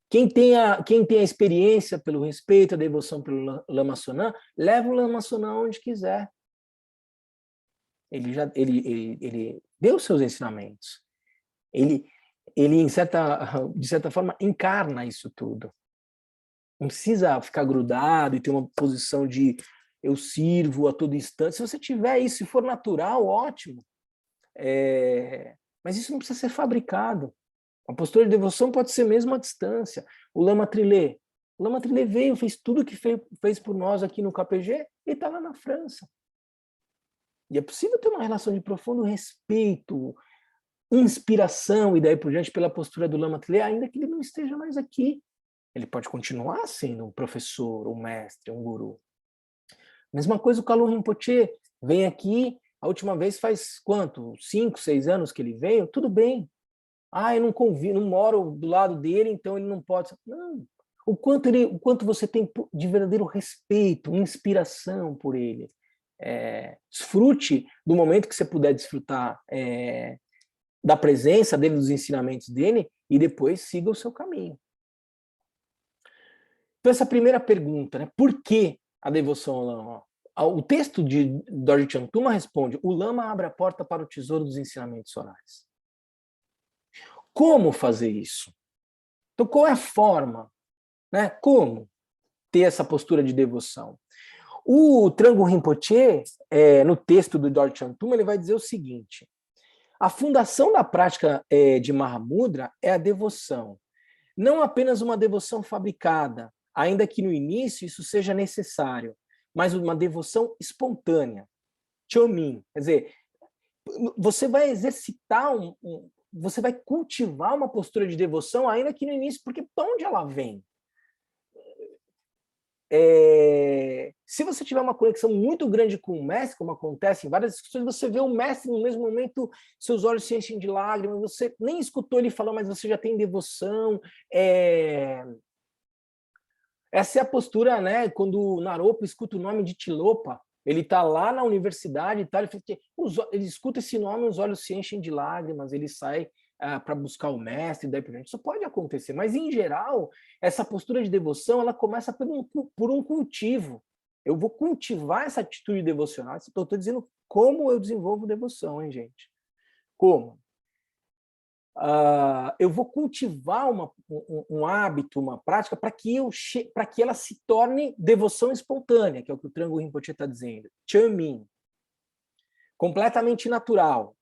Quem tem a experiência pelo respeito, a devoção pelo Lama Sonam, leva o Lama Sonam onde quiser. Ele deu seus ensinamentos. Ele de certa forma, encarna isso tudo. Não precisa ficar grudado e ter uma posição de eu sirvo a todo instante. Se você tiver isso, se for natural, ótimo. Mas isso não precisa ser fabricado. A postura de devoção pode ser mesmo à distância. O Lama Trilé veio, fez tudo o que fez por nós aqui no KPG e está lá na França. E é possível ter uma relação de profundo respeito, inspiração e daí por diante pela postura do Lama Trilé, ainda que ele não esteja mais aqui. Ele pode continuar sendo um professor, um mestre, um guru. Mesma coisa o Kalon Rinpoche vem aqui, a última vez faz quanto? 5, 6 anos que ele veio? Tudo bem. Eu não moro do lado dele, então ele não pode. Não. O quanto você tem de verdadeiro respeito, inspiração por ele. Desfrute do momento que você puder desfrutar da presença dele, dos ensinamentos dele, e depois siga o seu caminho. Então, essa primeira pergunta, né? Por que a devoção ao Lama? O texto de Dorje Chantuma responde: o Lama abre a porta para o tesouro dos ensinamentos orais. Como fazer isso? Então, qual é a forma? Né? Como ter essa postura de devoção? O Trango Rinpoche, no texto do Dorje Chantuma, ele vai dizer o seguinte: a fundação da prática de Mahamudra é a devoção. Não apenas uma devoção fabricada, ainda que no início isso seja necessário, mas uma devoção espontânea. Chomin, quer dizer, você vai exercitar, você vai cultivar uma postura de devoção, ainda que no início, porque de onde ela vem? Se você tiver uma conexão muito grande com o mestre, como acontece em várias discussões, você vê o mestre no mesmo momento, seus olhos se enchem de lágrimas, você nem escutou ele falar, mas você já tem devoção. Essa é a postura, né? Quando o Naropa escuta o nome de Tilopa, ele está lá na universidade e tal, ele escuta esse nome, os olhos se enchem de lágrimas, ele sai para buscar o mestre, daí por diante. Isso pode acontecer, mas em geral, essa postura de devoção, ela começa por um cultivo. Eu vou cultivar essa atitude devocional. Eu estou dizendo como eu desenvolvo devoção, hein, gente? Como? Eu vou cultivar um hábito, uma prática, para que ela se torne devoção espontânea, que é o que o Trango Rinpoche está dizendo. Chomin. Completamente natural,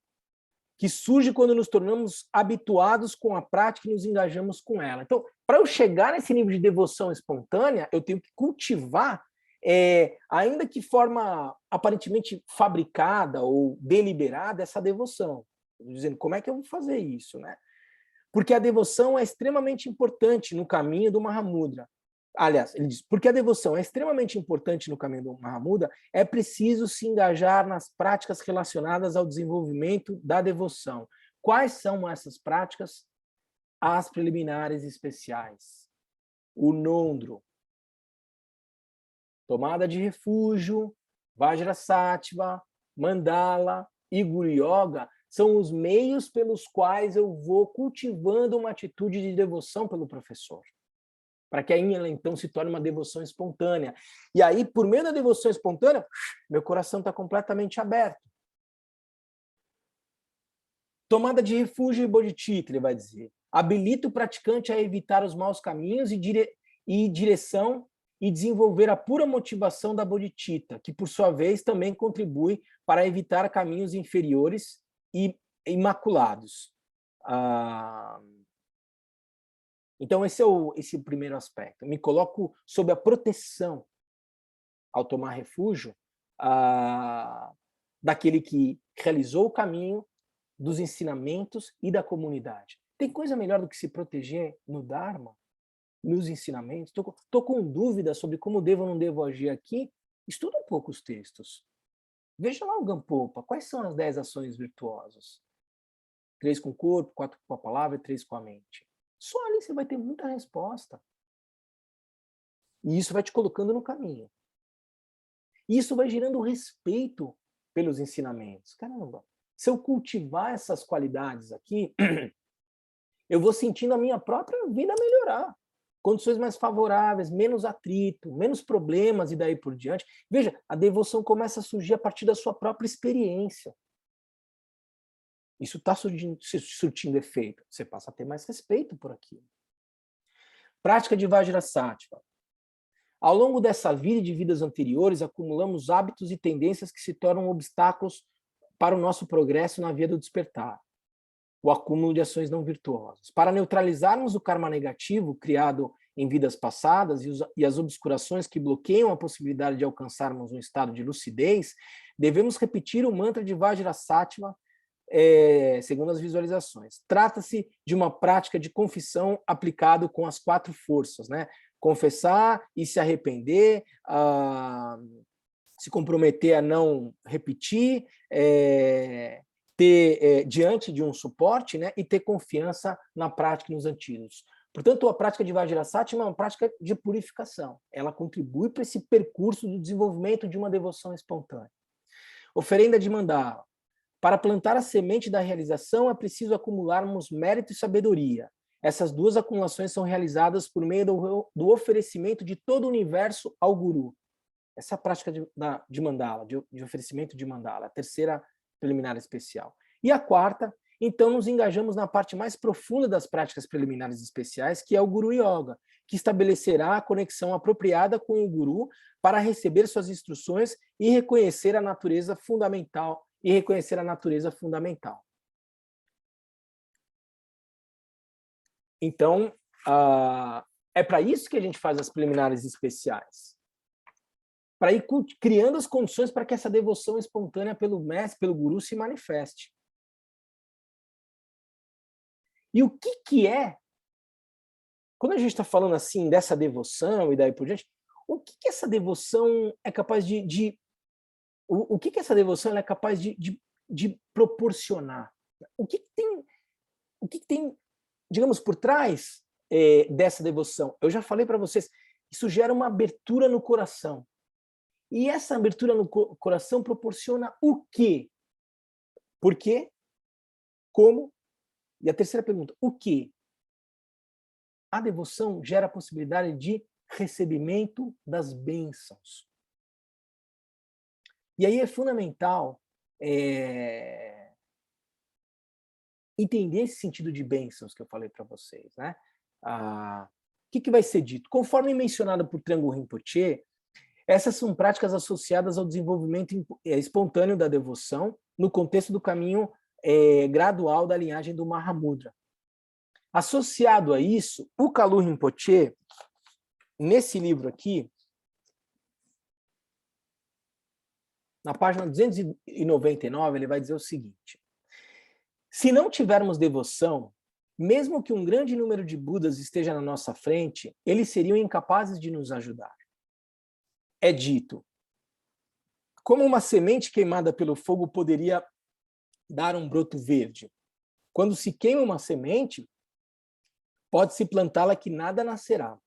que surge quando nos tornamos habituados com a prática e nos engajamos com ela. Então, para eu chegar nesse nível de devoção espontânea, eu tenho que cultivar, ainda que de forma aparentemente fabricada ou deliberada, essa devoção. Dizendo, como é que eu vou fazer isso, né? Porque a devoção é extremamente importante no caminho do Mahamudra. Aliás, ele diz, porque a devoção é extremamente importante no caminho do Mahamudra, é preciso se engajar nas práticas relacionadas ao desenvolvimento da devoção. Quais são essas práticas? As preliminares especiais. O Nondro, tomada de refúgio, Vajrasattva, Mandala e Guru Yoga são os meios pelos quais eu vou cultivando uma atitude de devoção pelo professor, para que aí ela então se torne uma devoção espontânea. E aí, por meio da devoção espontânea, meu coração está completamente aberto. Tomada de refúgio e bodhicitta, ele vai dizer. Habilita o praticante a evitar os maus caminhos e direção e desenvolver a pura motivação da bodhicitta, que por sua vez também contribui para evitar caminhos inferiores e imaculados. Então, esse é o primeiro aspecto. Me coloco sob a proteção, ao tomar refúgio, daquele que realizou o caminho, dos ensinamentos e da comunidade. Tem coisa melhor do que se proteger no Dharma, nos ensinamentos? Estou com dúvida sobre como devo ou não devo agir aqui. Estuda um pouco os textos. Veja lá o Gampopa. Quais são as 10 ações virtuosas? 3 com o corpo, 4 com a palavra e 3 com a mente. Só ali você vai ter muita resposta. E isso vai te colocando no caminho. E isso vai gerando respeito pelos ensinamentos. Caramba, se eu cultivar essas qualidades aqui, eu vou sentindo a minha própria vida melhorar. Condições mais favoráveis, menos atrito, menos problemas e daí por diante. Veja, a devoção começa a surgir a partir da sua própria experiência. Isso está surtindo efeito. Você passa a ter mais respeito por aquilo. Prática de Vajrasattva. Ao longo dessa vida e de vidas anteriores, acumulamos hábitos e tendências que se tornam obstáculos para o nosso progresso na via do despertar. O acúmulo de ações não virtuosas. Para neutralizarmos o karma negativo criado em vidas passadas e as obscurações que bloqueiam a possibilidade de alcançarmos um estado de lucidez, devemos repetir o mantra de Vajrasattva, segundo as visualizações. Trata-se de uma prática de confissão aplicado com as 4 forças, né? Confessar e se arrepender, se comprometer a não repetir, ter diante de um suporte, né, e ter confiança na prática e nos antídotos. Portanto, a prática de Vajrasattva é uma prática de purificação. Ela contribui para esse percurso do desenvolvimento de uma devoção espontânea. Oferenda de Mandala. Para plantar a semente da realização é preciso acumularmos mérito e sabedoria. Essas 2 acumulações são realizadas por meio do oferecimento de todo o universo ao Guru. Essa é a prática de Mandala, de oferecimento de Mandala, a terceira preliminar especial. E a 4ª, então nos engajamos na parte mais profunda das práticas preliminares especiais, que é o Guru Yoga, que estabelecerá a conexão apropriada com o Guru para receber suas instruções e reconhecer a natureza fundamental. Então, é para isso que a gente faz as preliminares especiais. Para ir criando as condições para que essa devoção espontânea pelo mestre, pelo guru, se manifeste. E o que é, quando a gente está falando assim dessa devoção e daí por diante, o que essa devoção é capaz o que essa devoção é capaz de proporcionar? O que tem, digamos, por trás dessa devoção? Eu já falei para vocês, isso gera uma abertura no coração. E essa abertura no coração proporciona o quê? Por quê? Como? E a terceira pergunta, o quê? A devoção gera a possibilidade de recebimento das bênçãos. E aí é fundamental entender esse sentido de bênçãos que eu falei para vocês, né? O que vai ser dito? Conforme mencionado por Trungpa Rinpoche, essas são práticas associadas ao desenvolvimento espontâneo da devoção no contexto do caminho gradual da linhagem do Mahamudra. Associado a isso, o Kalu Rinpoche, nesse livro aqui, na página 299, ele vai dizer o seguinte: se não tivermos devoção, mesmo que um grande número de Budas esteja na nossa frente, eles seriam incapazes de nos ajudar. É dito, como uma semente queimada pelo fogo poderia dar um broto verde? Quando se queima uma semente, pode-se plantá-la que nada nascerá.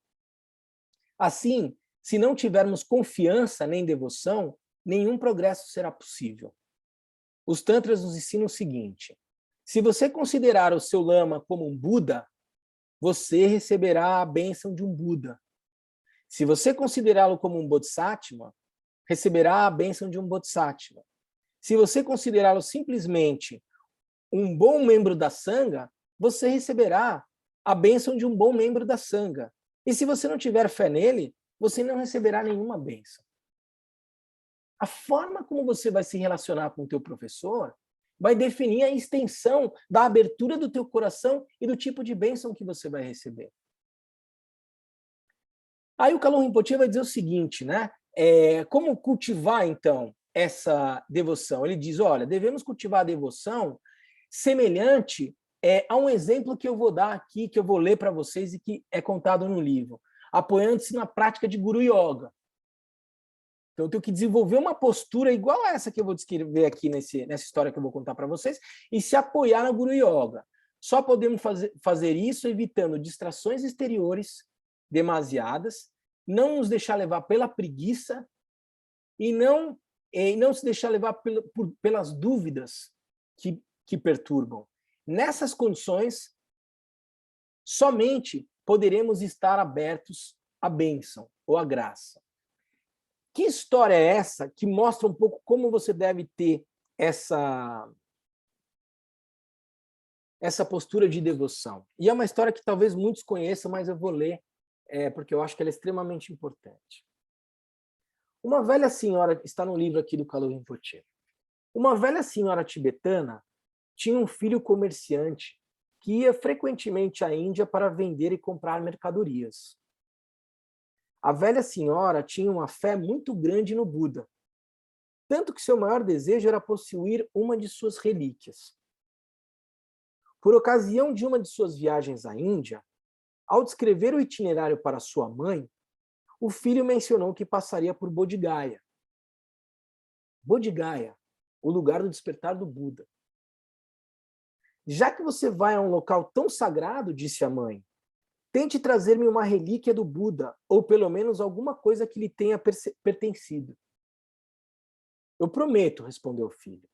Assim, se não tivermos confiança nem devoção, nenhum progresso será possível. Os Tantras nos ensinam o seguinte: se você considerar o seu lama como um Buda, você receberá a bênção de um Buda. Se você considerá-lo como um Bodhisattva, receberá a bênção de um Bodhisattva. Se você considerá-lo simplesmente um bom membro da Sangha, você receberá a bênção de um bom membro da Sangha. E se você não tiver fé nele, você não receberá nenhuma bênção. A forma como você vai se relacionar com o teu professor vai definir a extensão da abertura do teu coração e do tipo de bênção que você vai receber. Aí o Kalu Rinpoche vai dizer o seguinte, né? Como cultivar, então, essa devoção? Ele diz, olha, devemos cultivar a devoção semelhante a um exemplo que eu vou dar aqui, que eu vou ler para vocês e que é contado no livro, apoiando-se na prática de Guru Yoga. Então, eu tenho que desenvolver uma postura igual a essa que eu vou descrever aqui nessa história que eu vou contar para vocês e se apoiar na Guru Yoga. Só podemos fazer isso evitando distrações exteriores demasiadas, não nos deixar levar pela preguiça e não se deixar levar pelas dúvidas que perturbam. Nessas condições, somente poderemos estar abertos à bênção ou à graça. Que história é essa que mostra um pouco como você deve ter essa postura de devoção? E é uma história que talvez muitos conheçam, mas eu vou ler porque eu acho que ela é extremamente importante. Uma velha senhora, está no livro aqui do Kalu Rinpoche, uma velha senhora tibetana tinha um filho comerciante que ia frequentemente à Índia para vender e comprar mercadorias. A velha senhora tinha uma fé muito grande no Buda, tanto que seu maior desejo era possuir uma de suas relíquias. Por ocasião de uma de suas viagens à Índia, ao descrever o itinerário para sua mãe, o filho mencionou que passaria por Bodh Gaya. Bodh Gaya, o lugar do despertar do Buda. Já que você vai a um local tão sagrado, disse a mãe, tente trazer-me uma relíquia do Buda, ou pelo menos alguma coisa que lhe tenha pertencido. Eu prometo, respondeu o filho.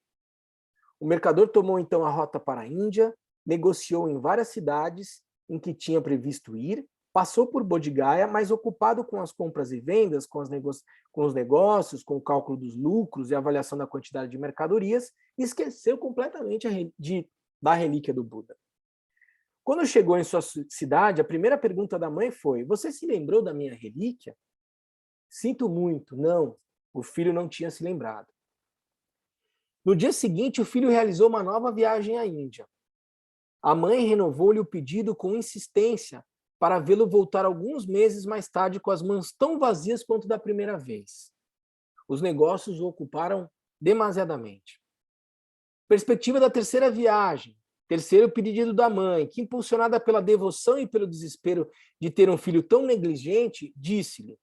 O mercador tomou então a rota para a Índia, negociou em várias cidades em que tinha previsto ir, passou por Bodh Gaya, mas ocupado com as compras e vendas, com os negócios, com o cálculo dos lucros e a avaliação da quantidade de mercadorias, esqueceu completamente da relíquia do Buda. Quando chegou em sua cidade, a primeira pergunta da mãe foi: você se lembrou da minha relíquia? Sinto muito, não. O filho não tinha se lembrado. No dia seguinte, o filho realizou uma nova viagem à Índia. A mãe renovou-lhe o pedido com insistência para vê-lo voltar alguns meses mais tarde com as mãos tão vazias quanto da primeira vez. Os negócios o ocuparam demasiadamente. Perspectiva da terceira viagem, terceiro pedido da mãe, que, impulsionada pela devoção e pelo desespero de ter um filho tão negligente, disse-lhe: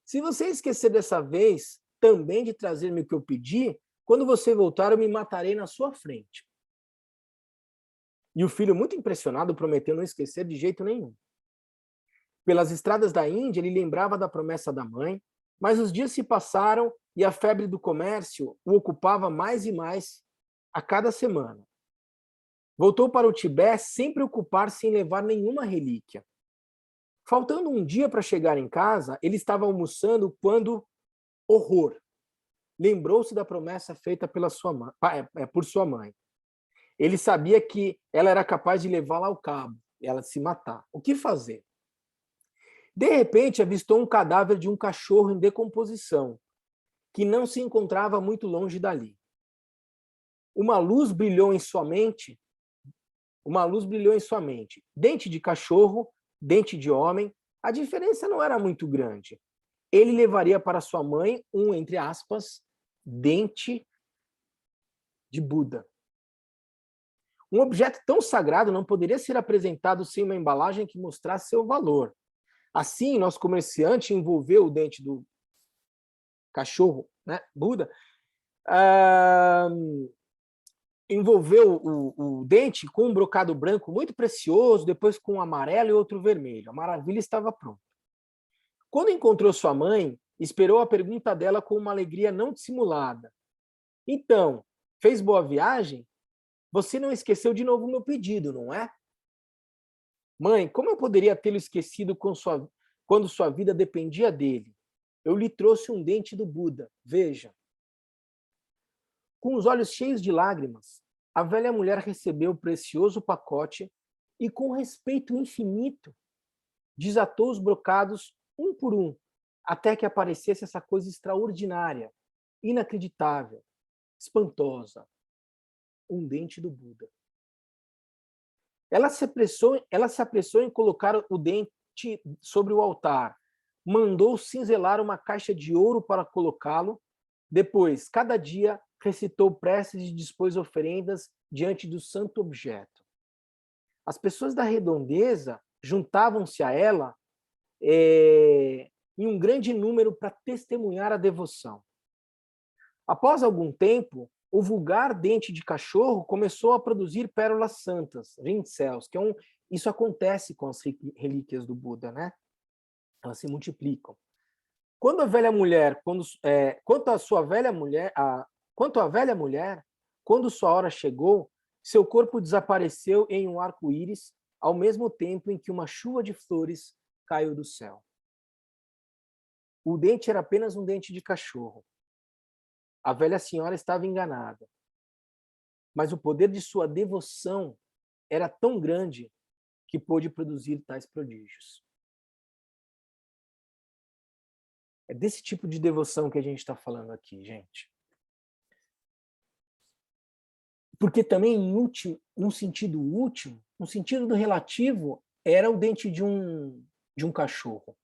se você esquecer dessa vez também de trazer-me o que eu pedi, quando você voltar eu me matarei na sua frente. E o filho, muito impressionado, prometeu não esquecer de jeito nenhum. Pelas estradas da Índia, ele lembrava da promessa da mãe, mas os dias se passaram e a febre do comércio o ocupava mais e mais a cada semana. Voltou para o Tibete sem preocupar-se em levar nenhuma relíquia. Faltando um dia para chegar em casa, ele estava almoçando quando, horror, lembrou-se da promessa feita por sua mãe. Ele sabia que ela era capaz de levá-la ao cabo, ela se matar. O que fazer? De repente, avistou um cadáver de um cachorro em decomposição, que não se encontrava muito longe dali. Uma luz brilhou em sua mente. Dente de cachorro, dente de homem, a diferença não era muito grande. Ele levaria para sua mãe um, entre aspas, dente de Buda. Um objeto tão sagrado não poderia ser apresentado sem uma embalagem que mostrasse seu valor. Assim, nosso comerciante envolveu o dente do cachorro, né, Buda, envolveu o dente com um brocado branco muito precioso, depois com um amarelo e outro vermelho. A maravilha estava pronta. Quando encontrou sua mãe, esperou a pergunta dela com uma alegria não dissimulada. Então, fez boa viagem? Você não esqueceu de novo o meu pedido, não é? Mãe, como eu poderia tê-lo esquecido quando sua vida dependia dele? Eu lhe trouxe um dente do Buda, veja. Com os olhos cheios de lágrimas, a velha mulher recebeu o precioso pacote e, com respeito infinito, desatou os brocados um por um, até que aparecesse essa coisa extraordinária, inacreditável, espantosa, um dente do Buda. Ela se apressou em colocar o dente sobre o altar, mandou cinzelar uma caixa de ouro para colocá-lo, depois, cada dia, recitou preces e dispôs oferendas diante do santo objeto. As pessoas da redondeza juntavam-se a ela em um grande número para testemunhar a devoção. Após algum tempo, o vulgar dente de cachorro começou a produzir pérolas santas, rincels, isso acontece com as relíquias do Buda, né? Elas se multiplicam. Quanto à velha mulher, quando sua hora chegou, seu corpo desapareceu em um arco-íris, ao mesmo tempo em que uma chuva de flores caiu do céu. O dente era apenas um dente de cachorro. A velha senhora estava enganada. Mas o poder de sua devoção era tão grande que pôde produzir tais prodígios. É desse tipo de devoção que a gente está falando aqui, gente. Porque também, num sentido último, no sentido do relativo, era o dente de um cachorro.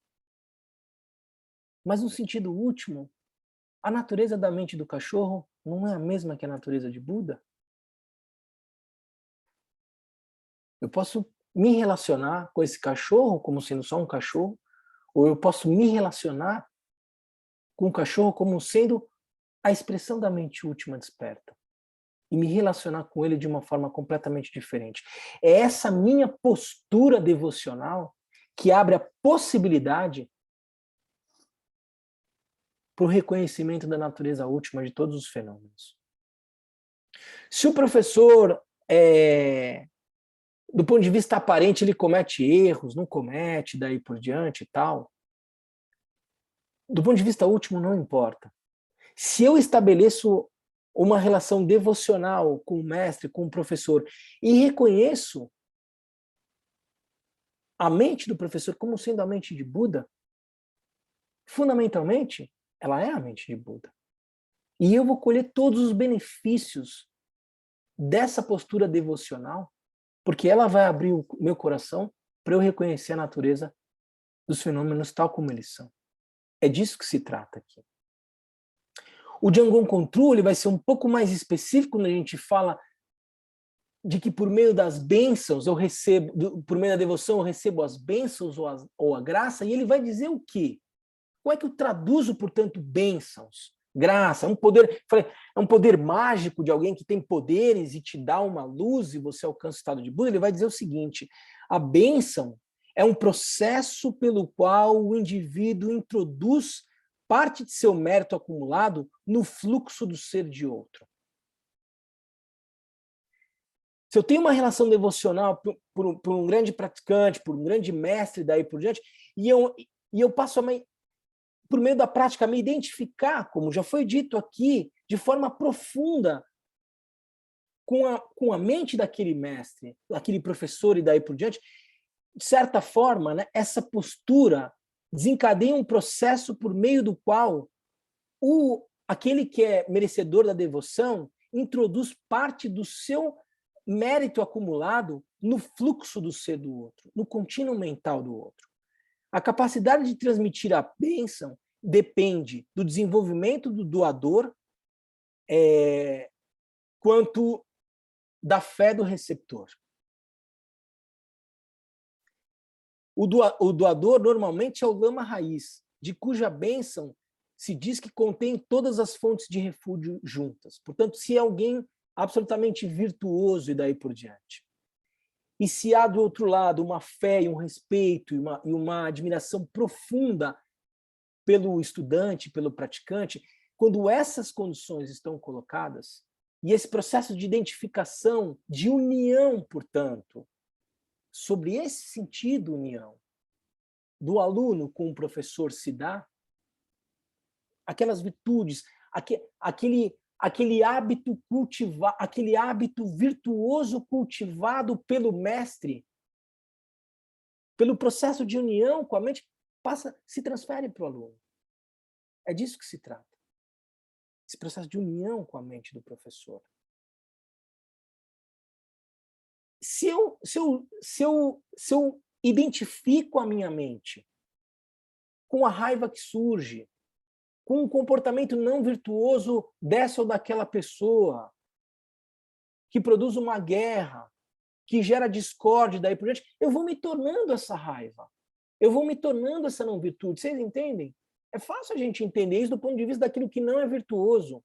Mas no sentido último, a natureza da mente do cachorro não é a mesma que a natureza de Buda? Eu posso me relacionar com esse cachorro como sendo só um cachorro, ou eu posso me relacionar com o cachorro como sendo a expressão da mente última desperta. E me relacionar com ele de uma forma completamente diferente. É essa minha postura devocional que abre a possibilidade para o reconhecimento da natureza última de todos os fenômenos. Se o professor, do ponto de vista aparente, ele comete erros, não comete, daí por diante e tal, do ponto de vista último, não importa. Se eu estabeleço uma relação devocional com o mestre, com o professor, e reconheço a mente do professor como sendo a mente de Buda, fundamentalmente, ela é a mente de Buda. E eu vou colher todos os benefícios dessa postura devocional, porque ela vai abrir o meu coração para eu reconhecer a natureza dos fenômenos tal como eles são. É disso que se trata aqui. O Django Control vai ser um pouco mais específico quando a gente fala de que por meio das bênçãos eu recebo, por meio da devoção eu recebo as bênçãos ou a graça, e ele vai dizer o quê? Como é que eu traduzo, portanto, bênçãos, graça, um poder, é um poder mágico de alguém que tem poderes e te dá uma luz e você alcança o estado de Buda? Ele vai dizer o seguinte: a bênção é um processo pelo qual o indivíduo introduz parte de seu mérito acumulado no fluxo do ser de outro. Se eu tenho uma relação devocional por um grande praticante, por um grande mestre, daí por diante, e eu passo por meio da prática a me identificar, como já foi dito aqui, de forma profunda com a mente daquele mestre, daquele professor e daí por diante, de certa forma, né, essa postura desencadeia um processo por meio do qual aquele que é merecedor da devoção introduz parte do seu mérito acumulado no fluxo do ser do outro, no contínuo mental do outro. A capacidade de transmitir a bênção depende do desenvolvimento do doador quanto da fé do receptor. O doador normalmente é o lama raiz, de cuja bênção se diz que contém todas as fontes de refúgio juntas. Portanto, se é alguém absolutamente virtuoso e daí por diante. E se há do outro lado uma fé e um respeito e uma admiração profunda pelo estudante, pelo praticante, quando essas condições estão colocadas, e esse processo de identificação, de união, portanto, sobre esse sentido união do aluno com o professor se dá, aquelas virtudes, aquele hábito cultivado, aquele hábito virtuoso cultivado pelo mestre, pelo processo de união com a mente, se transfere para o aluno. É disso que se trata. Esse processo de união com a mente do professor. Se eu identifico a minha mente com a raiva que surge, com um comportamento não virtuoso dessa ou daquela pessoa, que produz uma guerra, que gera discórdia, daí por diante, eu vou me tornando essa raiva. Eu vou me tornando essa não virtude. Vocês entendem? É fácil a gente entender isso do ponto de vista daquilo que não é virtuoso.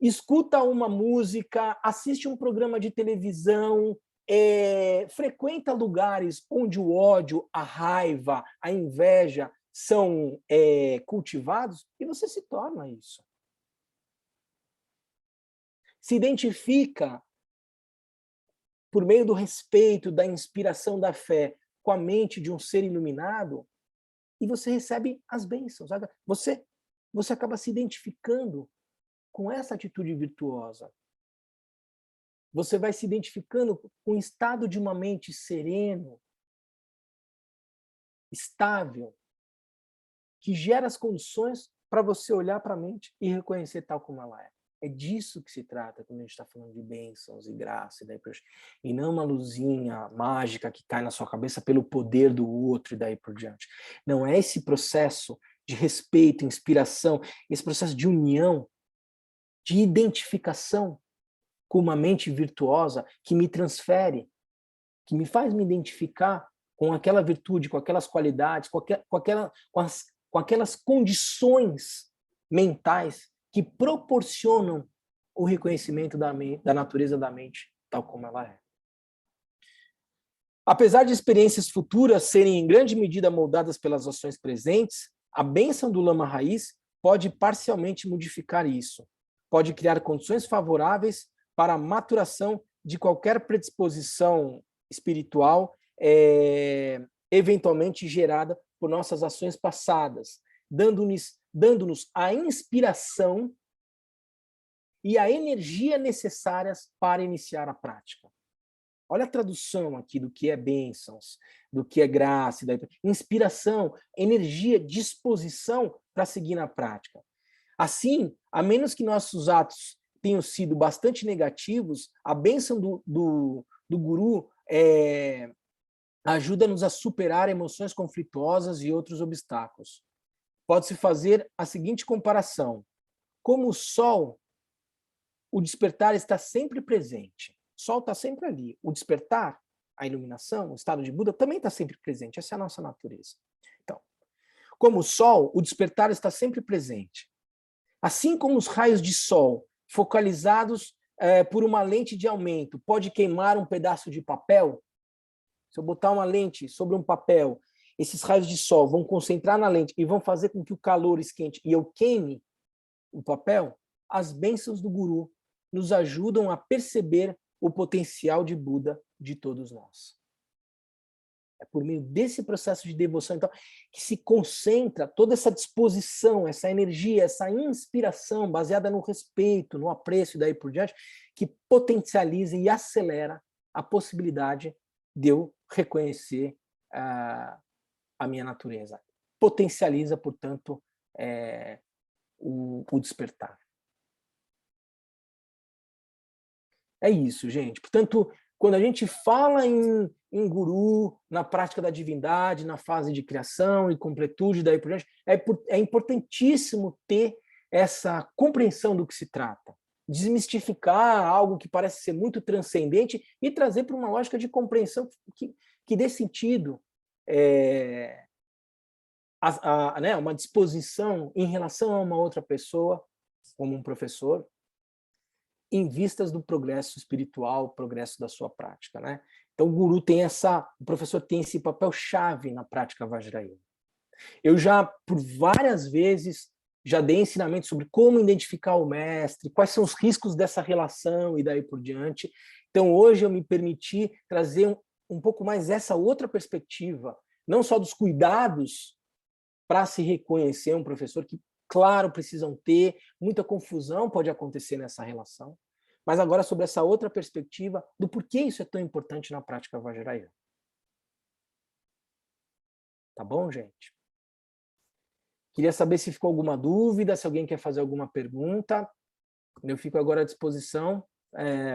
Escuta uma música, assiste um programa de televisão, frequenta lugares onde o ódio, a raiva, a inveja são cultivados, e você se torna isso. Se identifica por meio do respeito, da inspiração, da fé, com a mente de um ser iluminado, e você recebe as bênçãos. Você acaba se identificando com essa atitude virtuosa. Você vai se identificando com o estado de uma mente sereno, estável, que gera as condições para você olhar para a mente e reconhecer tal como ela é. É disso que se trata quando a gente está falando de bênçãos e graça, e não uma luzinha mágica que cai na sua cabeça pelo poder do outro e daí por diante. Não é esse processo de respeito, inspiração, esse processo de união, de identificação com uma mente virtuosa que me transfere, que me faz me identificar com aquela virtude, com aquelas qualidades, com aquelas condições mentais que proporcionam o reconhecimento da natureza da mente tal como ela é. Apesar de experiências futuras serem em grande medida moldadas pelas ações presentes, a bênção do lama raiz pode parcialmente modificar isso. Pode criar condições favoráveis para a maturação de qualquer predisposição espiritual eventualmente gerada por nossas ações passadas, dando-nos a inspiração e a energia necessárias para iniciar a prática. Olha a tradução aqui do que é bênçãos, do que é graça, inspiração, energia, disposição para seguir na prática. Assim, a menos que nossos atos tenham sido bastante negativos, a bênção do guru ajuda-nos a superar emoções conflituosas e outros obstáculos. Pode-se fazer a seguinte comparação. Como o sol, o despertar está sempre presente. O sol está sempre ali. O despertar, a iluminação, o estado de Buda também está sempre presente. Essa é a nossa natureza. Então, como o sol, o despertar está sempre presente. Assim como os raios de sol focalizados por uma lente de aumento pode queimar um pedaço de papel, se eu botar uma lente sobre um papel, esses raios de sol vão concentrar na lente e vão fazer com que o calor esquente e eu queime o papel, as bênçãos do Guru nos ajudam a perceber o potencial de Buda de todos nós. É por meio desse processo de devoção, então, que se concentra toda essa disposição, essa energia, essa inspiração baseada no respeito, no apreço e daí por diante, que potencializa e acelera a possibilidade de eu reconhecer a minha natureza. Potencializa, portanto, o despertar. É isso, gente. Portanto, quando a gente fala em guru, na prática da divindade, na fase de criação e completude, daí por diante, é importantíssimo ter essa compreensão do que se trata. Desmistificar algo que parece ser muito transcendente e trazer para uma lógica de compreensão que dê sentido, né, uma disposição em relação a uma outra pessoa, como um professor, em vistas do progresso espiritual, progresso da sua prática, né? Então o guru tem o professor tem esse papel-chave na prática Vajrayana. Eu já, por várias vezes, já dei ensinamentos sobre como identificar o mestre, quais são os riscos dessa relação e daí por diante. Então hoje eu me permiti trazer um pouco mais essa outra perspectiva, não só dos cuidados para se reconhecer um professor que, claro, precisam ter, muita confusão pode acontecer nessa relação, mas agora sobre essa outra perspectiva do porquê isso é tão importante na prática Vajrayana. Tá bom, gente? Queria saber se ficou alguma dúvida, se alguém quer fazer alguma pergunta. Eu fico agora à disposição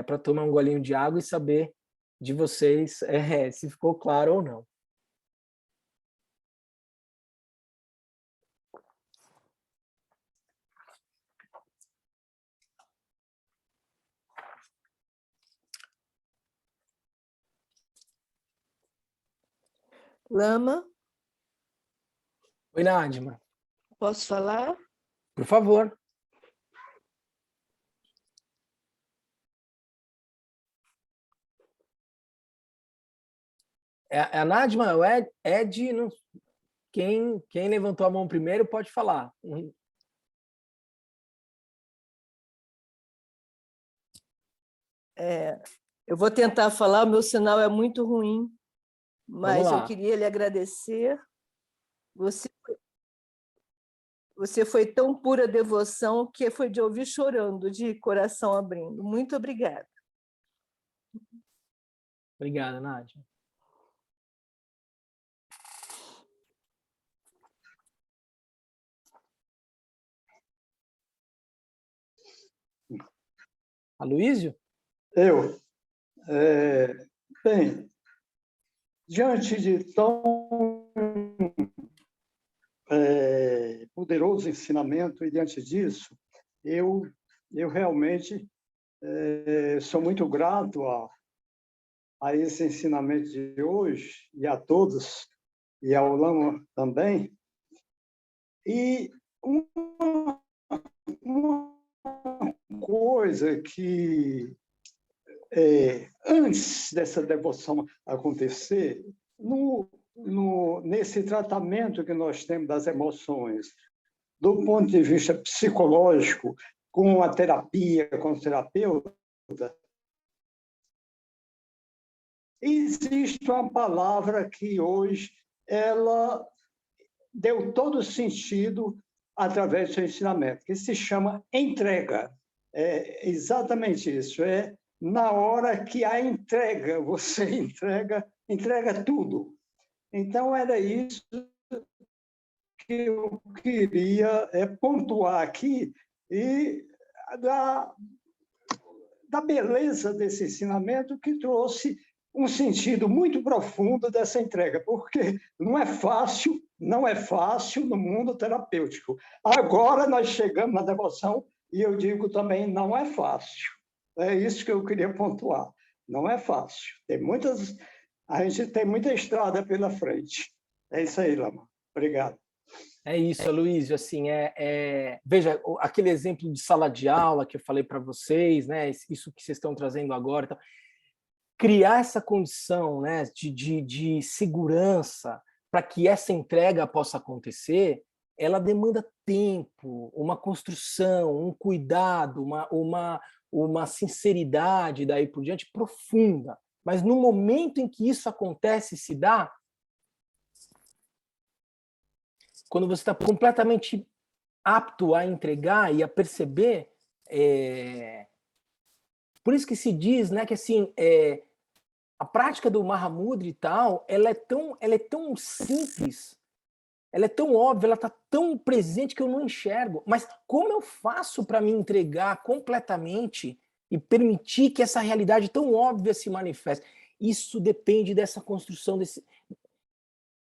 para tomar um golinho de água e saber de vocês se ficou claro ou não. Lama. Oi, Nádima. Posso falar? Por favor. A Nádima, o Ed, quem levantou a mão primeiro pode falar. Eu vou tentar falar, o meu sinal é muito ruim, mas eu queria lhe agradecer. Você foi tão pura devoção que foi de ouvir chorando, de coração abrindo. Muito obrigada. Obrigada, Nádia. Aloísio? Eu. Bem, diante de tão poderoso ensinamento e diante disso, eu realmente sou muito grato a esse ensinamento de hoje e a todos, e ao Lama também. E uma coisa que, antes dessa devoção acontecer, nesse tratamento que nós temos das emoções, do ponto de vista psicológico, com a terapia, com o terapeuta, existe uma palavra que hoje ela deu todo sentido através do seu ensinamento, que se chama entrega. É exatamente isso, na hora que a entrega, você entrega tudo. Então, era isso que eu queria pontuar aqui e da beleza desse ensinamento que trouxe um sentido muito profundo dessa entrega, porque não é fácil no mundo terapêutico. Agora nós chegamos na devoção e eu digo também, não é fácil. É isso que eu queria pontuar. Não é fácil. A gente tem muita estrada pela frente. É isso aí, Lama. Obrigado. É isso, Aloysio, assim, veja, aquele exemplo de sala de aula que eu falei para vocês, né, isso que vocês estão trazendo agora, então, criar essa condição, né, de segurança para que essa entrega possa acontecer, ela demanda tempo, uma construção, um cuidado, uma sinceridade daí por diante profunda. Mas no momento em que isso acontece, se dá, quando você está completamente apto a entregar e a perceber, por isso que se diz, né, que assim, a prática do Mahamudra e tal, ela é tão simples, ela é tão óbvia, ela está tão presente que eu não enxergo. Mas como eu faço para me entregar completamente e permitir que essa realidade tão óbvia se manifeste? Isso depende dessa construção,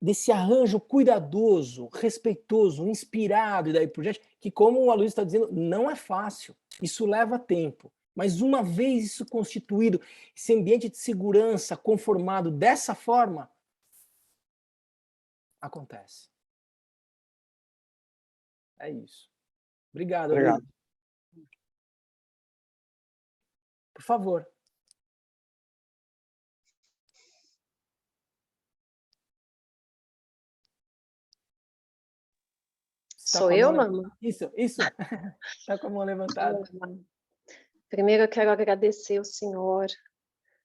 desse arranjo cuidadoso, respeitoso, inspirado e daí por diante, que, como o Aloysio está dizendo, não é fácil. Isso leva tempo. Mas uma vez isso constituído, esse ambiente de segurança conformado dessa forma, acontece. É isso. Obrigado, Obrigado. Aloysio. Por favor. Sou eu, Lama? Isso. Está com a mão levantada. Primeiro eu quero agradecer ao Senhor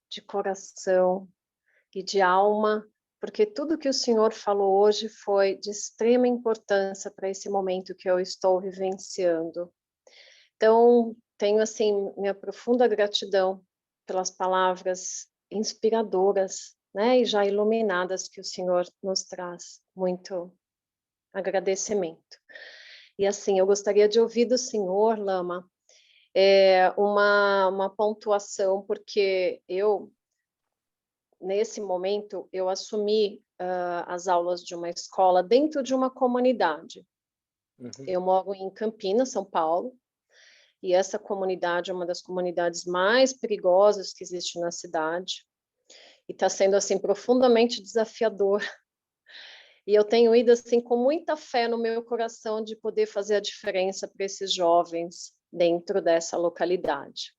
de coração e de alma, porque tudo que o Senhor falou hoje foi de extrema importância para esse momento que eu estou vivenciando. Então, tenho, assim, minha profunda gratidão pelas palavras inspiradoras, né, e já iluminadas que o Senhor nos traz. Muito agradecimento. E, assim, eu gostaria de ouvir do Senhor, Lama, uma pontuação, porque eu, nesse momento, eu assumi as aulas de uma escola dentro de uma comunidade. Uhum. Eu moro em Campinas, São Paulo, e essa comunidade é uma das comunidades mais perigosas que existe na cidade, e está sendo, assim, profundamente desafiador. E eu tenho ido, assim, com muita fé no meu coração de poder fazer a diferença para esses jovens dentro dessa localidade.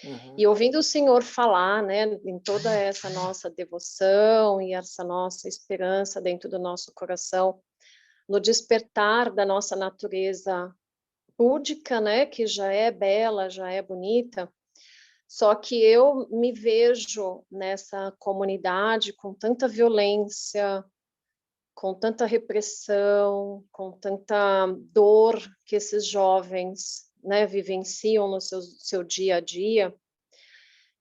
Uhum. E ouvindo o Senhor falar, né, em toda essa nossa devoção e essa nossa esperança dentro do nosso coração, no despertar da nossa natureza búdica, né, que já é bela, já é bonita, só que eu me vejo nessa comunidade com tanta violência, com tanta repressão, com tanta dor que esses jovens, né, vivenciam no seu dia a dia,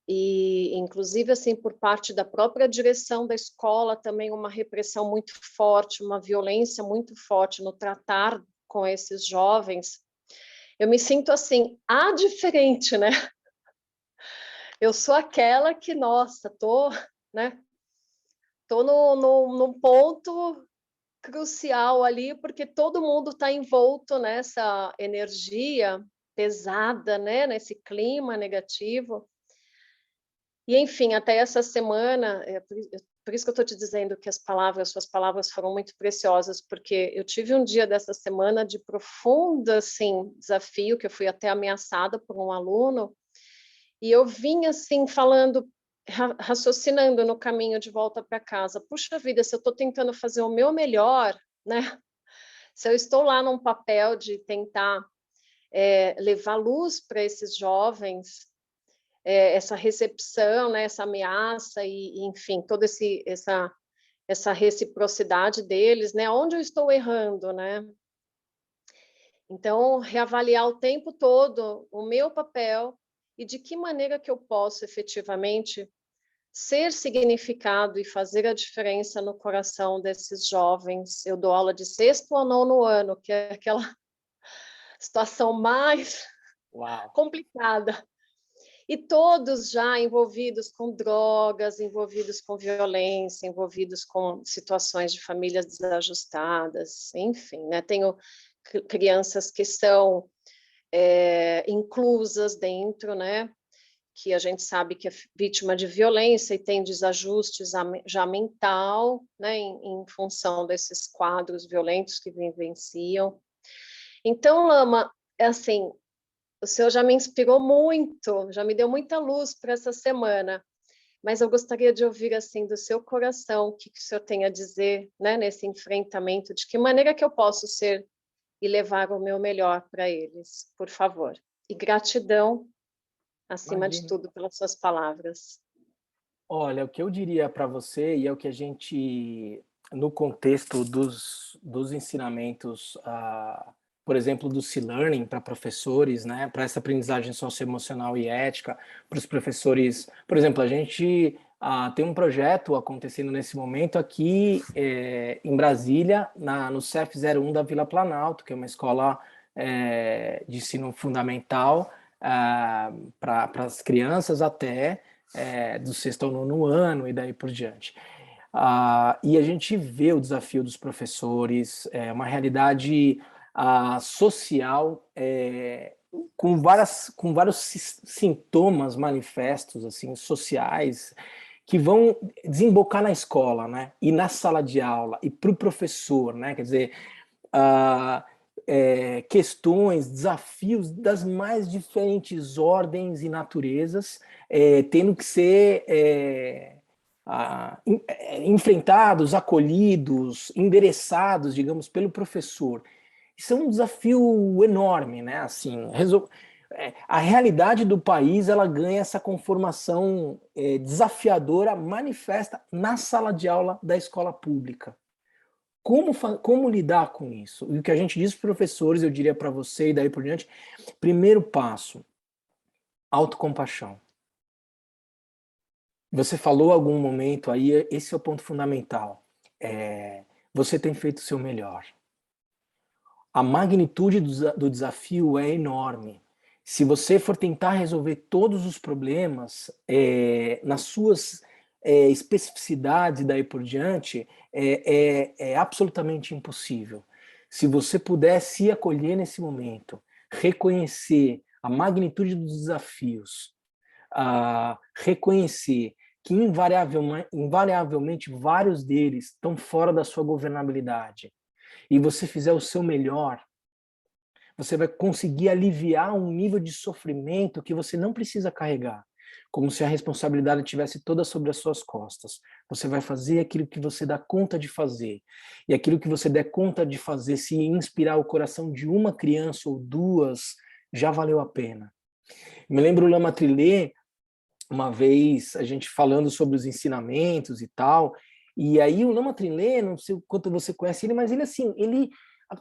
e inclusive, assim, por parte da própria direção da escola, também uma repressão muito forte, uma violência muito forte no tratar com esses jovens. Eu me sinto, assim, diferente, né? Eu sou aquela que, nossa, né? Tô num ponto crucial ali, porque todo mundo está envolto nessa energia pesada, né? Nesse clima negativo. E, enfim, até essa semana, por isso que eu estou te dizendo que suas palavras foram muito preciosas, porque eu tive um dia dessa semana de profundo, assim, desafio, que eu fui até ameaçada por um aluno, e eu vim, assim, raciocinando no caminho de volta para casa. Puxa vida, se eu estou tentando fazer o meu melhor, né? Se eu estou lá num papel de tentar levar luz para esses jovens, essa recepção, né, essa ameaça e enfim, toda essa reciprocidade deles, né, onde eu estou errando, né? Então, reavaliar o tempo todo o meu papel e de que maneira que eu posso efetivamente ser significado e fazer a diferença no coração desses jovens. Eu dou aula de 6º a 9º ano, que é aquela situação mais complicada. e todos já envolvidos com drogas, envolvidos com violência, envolvidos com situações de famílias desajustadas, enfim, né? Tenho crianças que são inclusas dentro, né? Que a gente sabe que é vítima de violência e tem desajustes já mental, né? Em função desses quadros violentos que vivenciam. Então, Lama, assim, o senhor já me inspirou muito, já me deu muita luz para essa semana, mas eu gostaria de ouvir, assim, do seu coração, o que o senhor tem a dizer, né, nesse enfrentamento, de que maneira que eu posso ser e levar o meu melhor para eles, por favor. E gratidão, acima de tudo, pelas suas palavras. Olha, o que eu diria para você, e é o que a gente, no contexto dos ensinamentos, por exemplo, do C-Learning para professores, né, para essa aprendizagem socioemocional e ética, para os professores, por exemplo, a gente tem um projeto acontecendo nesse momento aqui em Brasília, no CEF 01 da Vila Planalto, que é uma escola de ensino fundamental para as crianças até do sexto ao nono ano e daí por diante. E a gente vê o desafio dos professores, uma realidade social com vários sintomas manifestos assim, sociais que vão desembocar na escola, né? E na sala de aula, e para o professor, né? Quer dizer, questões, desafios das mais diferentes ordens e naturezas, tendo que ser enfrentados, acolhidos, endereçados, digamos, pelo professor. Isso é um desafio enorme, né? Assim, a realidade do país, ela ganha essa conformação desafiadora, manifesta na sala de aula da escola pública. Como lidar com isso? E o que a gente diz para os professores, eu diria para você e daí por diante, primeiro passo, autocompaixão. Você falou em algum momento aí, esse é o ponto fundamental. Você tem feito o seu melhor. A magnitude do desafio é enorme. Se você for tentar resolver todos os problemas nas suas especificidades e daí por diante, é absolutamente impossível. Se você puder se acolher nesse momento, reconhecer a magnitude dos desafios, reconhecer que invariavelmente vários deles estão fora da sua governabilidade, e você fizer o seu melhor, você vai conseguir aliviar um nível de sofrimento que você não precisa carregar, como se a responsabilidade estivesse toda sobre as suas costas. Você vai fazer aquilo que você dá conta de fazer. E aquilo que você der conta de fazer, se inspirar o coração de uma criança ou duas, já valeu a pena. Me lembro o Lama Trillet, uma vez, a gente falando sobre os ensinamentos e tal, e aí o Lama Trillet, não sei o quanto você conhece ele, mas ele assim,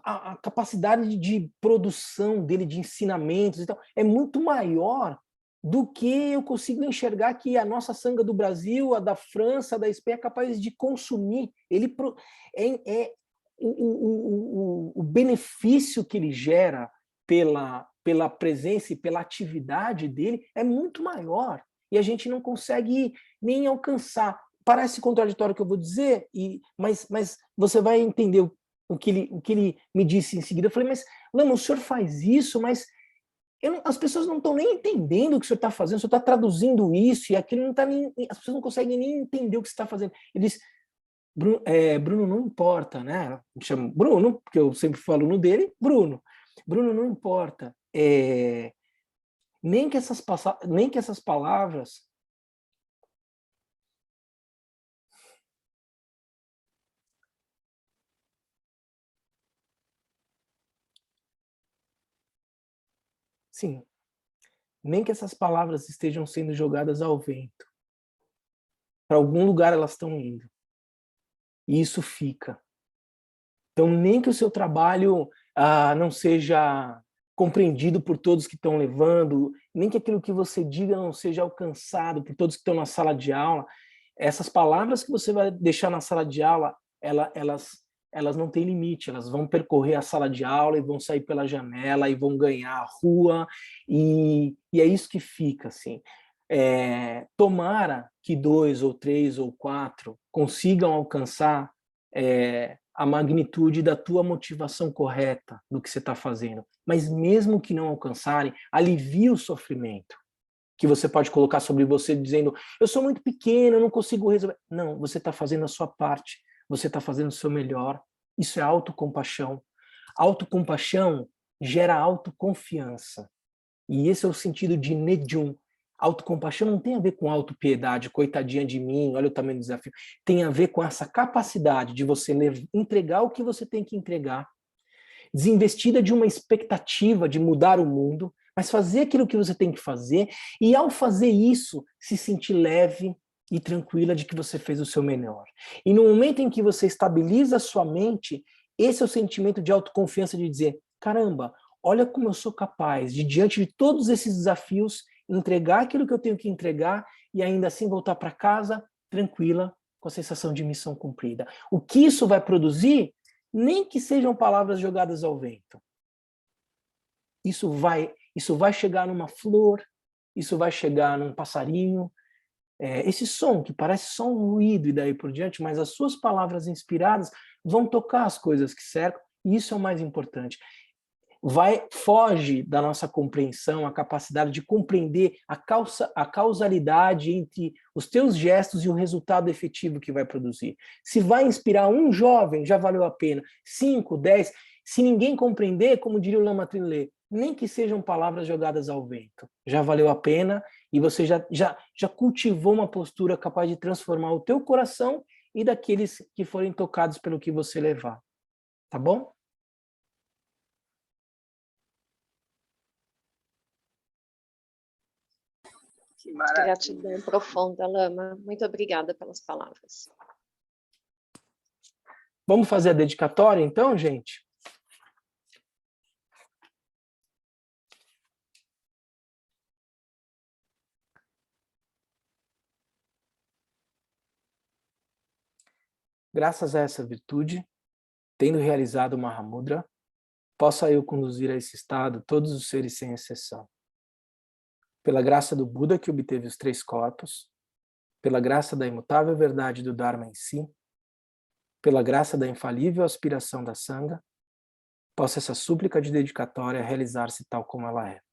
a capacidade de produção dele, de ensinamentos e tal, é muito maior do que eu consigo enxergar que a nossa sanga do Brasil, a da França, a da Espanha é capaz de consumir. O benefício que ele gera pela presença e pela atividade dele é muito maior. E a gente não consegue nem alcançar. Parece contraditório o que eu vou dizer, mas você vai entender o que ele me disse em seguida. Eu falei, mas Lama, o senhor faz isso, mas as pessoas não estão nem entendendo o que o senhor está fazendo, o senhor está traduzindo isso e aquilo, as pessoas não conseguem nem entender o que você está fazendo. Ele disse, Bruno, não importa, né? Me chamo Bruno, porque eu sempre falo no dele, Bruno, não importa. Nem que essas palavras sim, nem que essas palavras estejam sendo jogadas ao vento. Para algum lugar elas estão indo. E isso fica. Então, nem que o seu trabalho não seja compreendido por todos que estão levando, nem que aquilo que você diga não seja alcançado por todos que estão na sala de aula, essas palavras que você vai deixar na sala de aula, elas elas não têm limite, elas vão percorrer a sala de aula e vão sair pela janela e vão ganhar a rua, e é isso que fica, assim. Tomara que 2 ou 3 ou 4 consigam alcançar a magnitude da tua motivação correta do que você está fazendo, mas mesmo que não alcançarem, alivia o sofrimento que você pode colocar sobre você, dizendo, eu sou muito pequeno, eu não consigo resolver. Não, você está fazendo a sua parte, você está fazendo o seu melhor. Isso é autocompaixão. Autocompaixão gera autoconfiança. E esse é o sentido de Nejum. Autocompaixão não tem a ver com autopiedade, coitadinha de mim, olha o tamanho do desafio. Tem a ver com essa capacidade de você entregar o que você tem que entregar, desinvestida de uma expectativa de mudar o mundo, mas fazer aquilo que você tem que fazer, e ao fazer isso, se sentir leve e tranquila de que você fez o seu melhor. E no momento em que você estabiliza a sua mente, esse é o sentimento de autoconfiança de dizer, caramba, olha como eu sou capaz de, diante de todos esses desafios, entregar aquilo que eu tenho que entregar e ainda assim voltar para casa tranquila, com a sensação de missão cumprida. O que isso vai produzir? Nem que sejam palavras jogadas ao vento. Isso vai chegar numa flor, isso vai chegar num passarinho. Esse som, que parece só um ruído e daí por diante, mas as suas palavras inspiradas vão tocar as coisas que cercam, e isso é o mais importante. Foge da nossa compreensão, a capacidade de compreender a causalidade entre os teus gestos e o resultado efetivo que vai produzir. Se vai inspirar um jovem, já valeu a pena. 5, 10, se ninguém compreender, como diria o Lama Trinley, nem que sejam palavras jogadas ao vento, já valeu a pena e você já cultivou uma postura capaz de transformar o teu coração e daqueles que forem tocados pelo que você levar. Tá bom? Que maravilha. Gratidão profunda, Lama. Muito obrigada pelas palavras. Vamos fazer a dedicatória, então, gente? Graças a essa virtude, tendo realizado o Mahamudra, possa eu conduzir a esse estado todos os seres sem exceção. Pela graça do Buda que obteve os 3 corpos, pela graça da imutável verdade do Dharma em si, pela graça da infalível aspiração da Sangha, possa essa súplica de dedicatória realizar-se tal como ela é.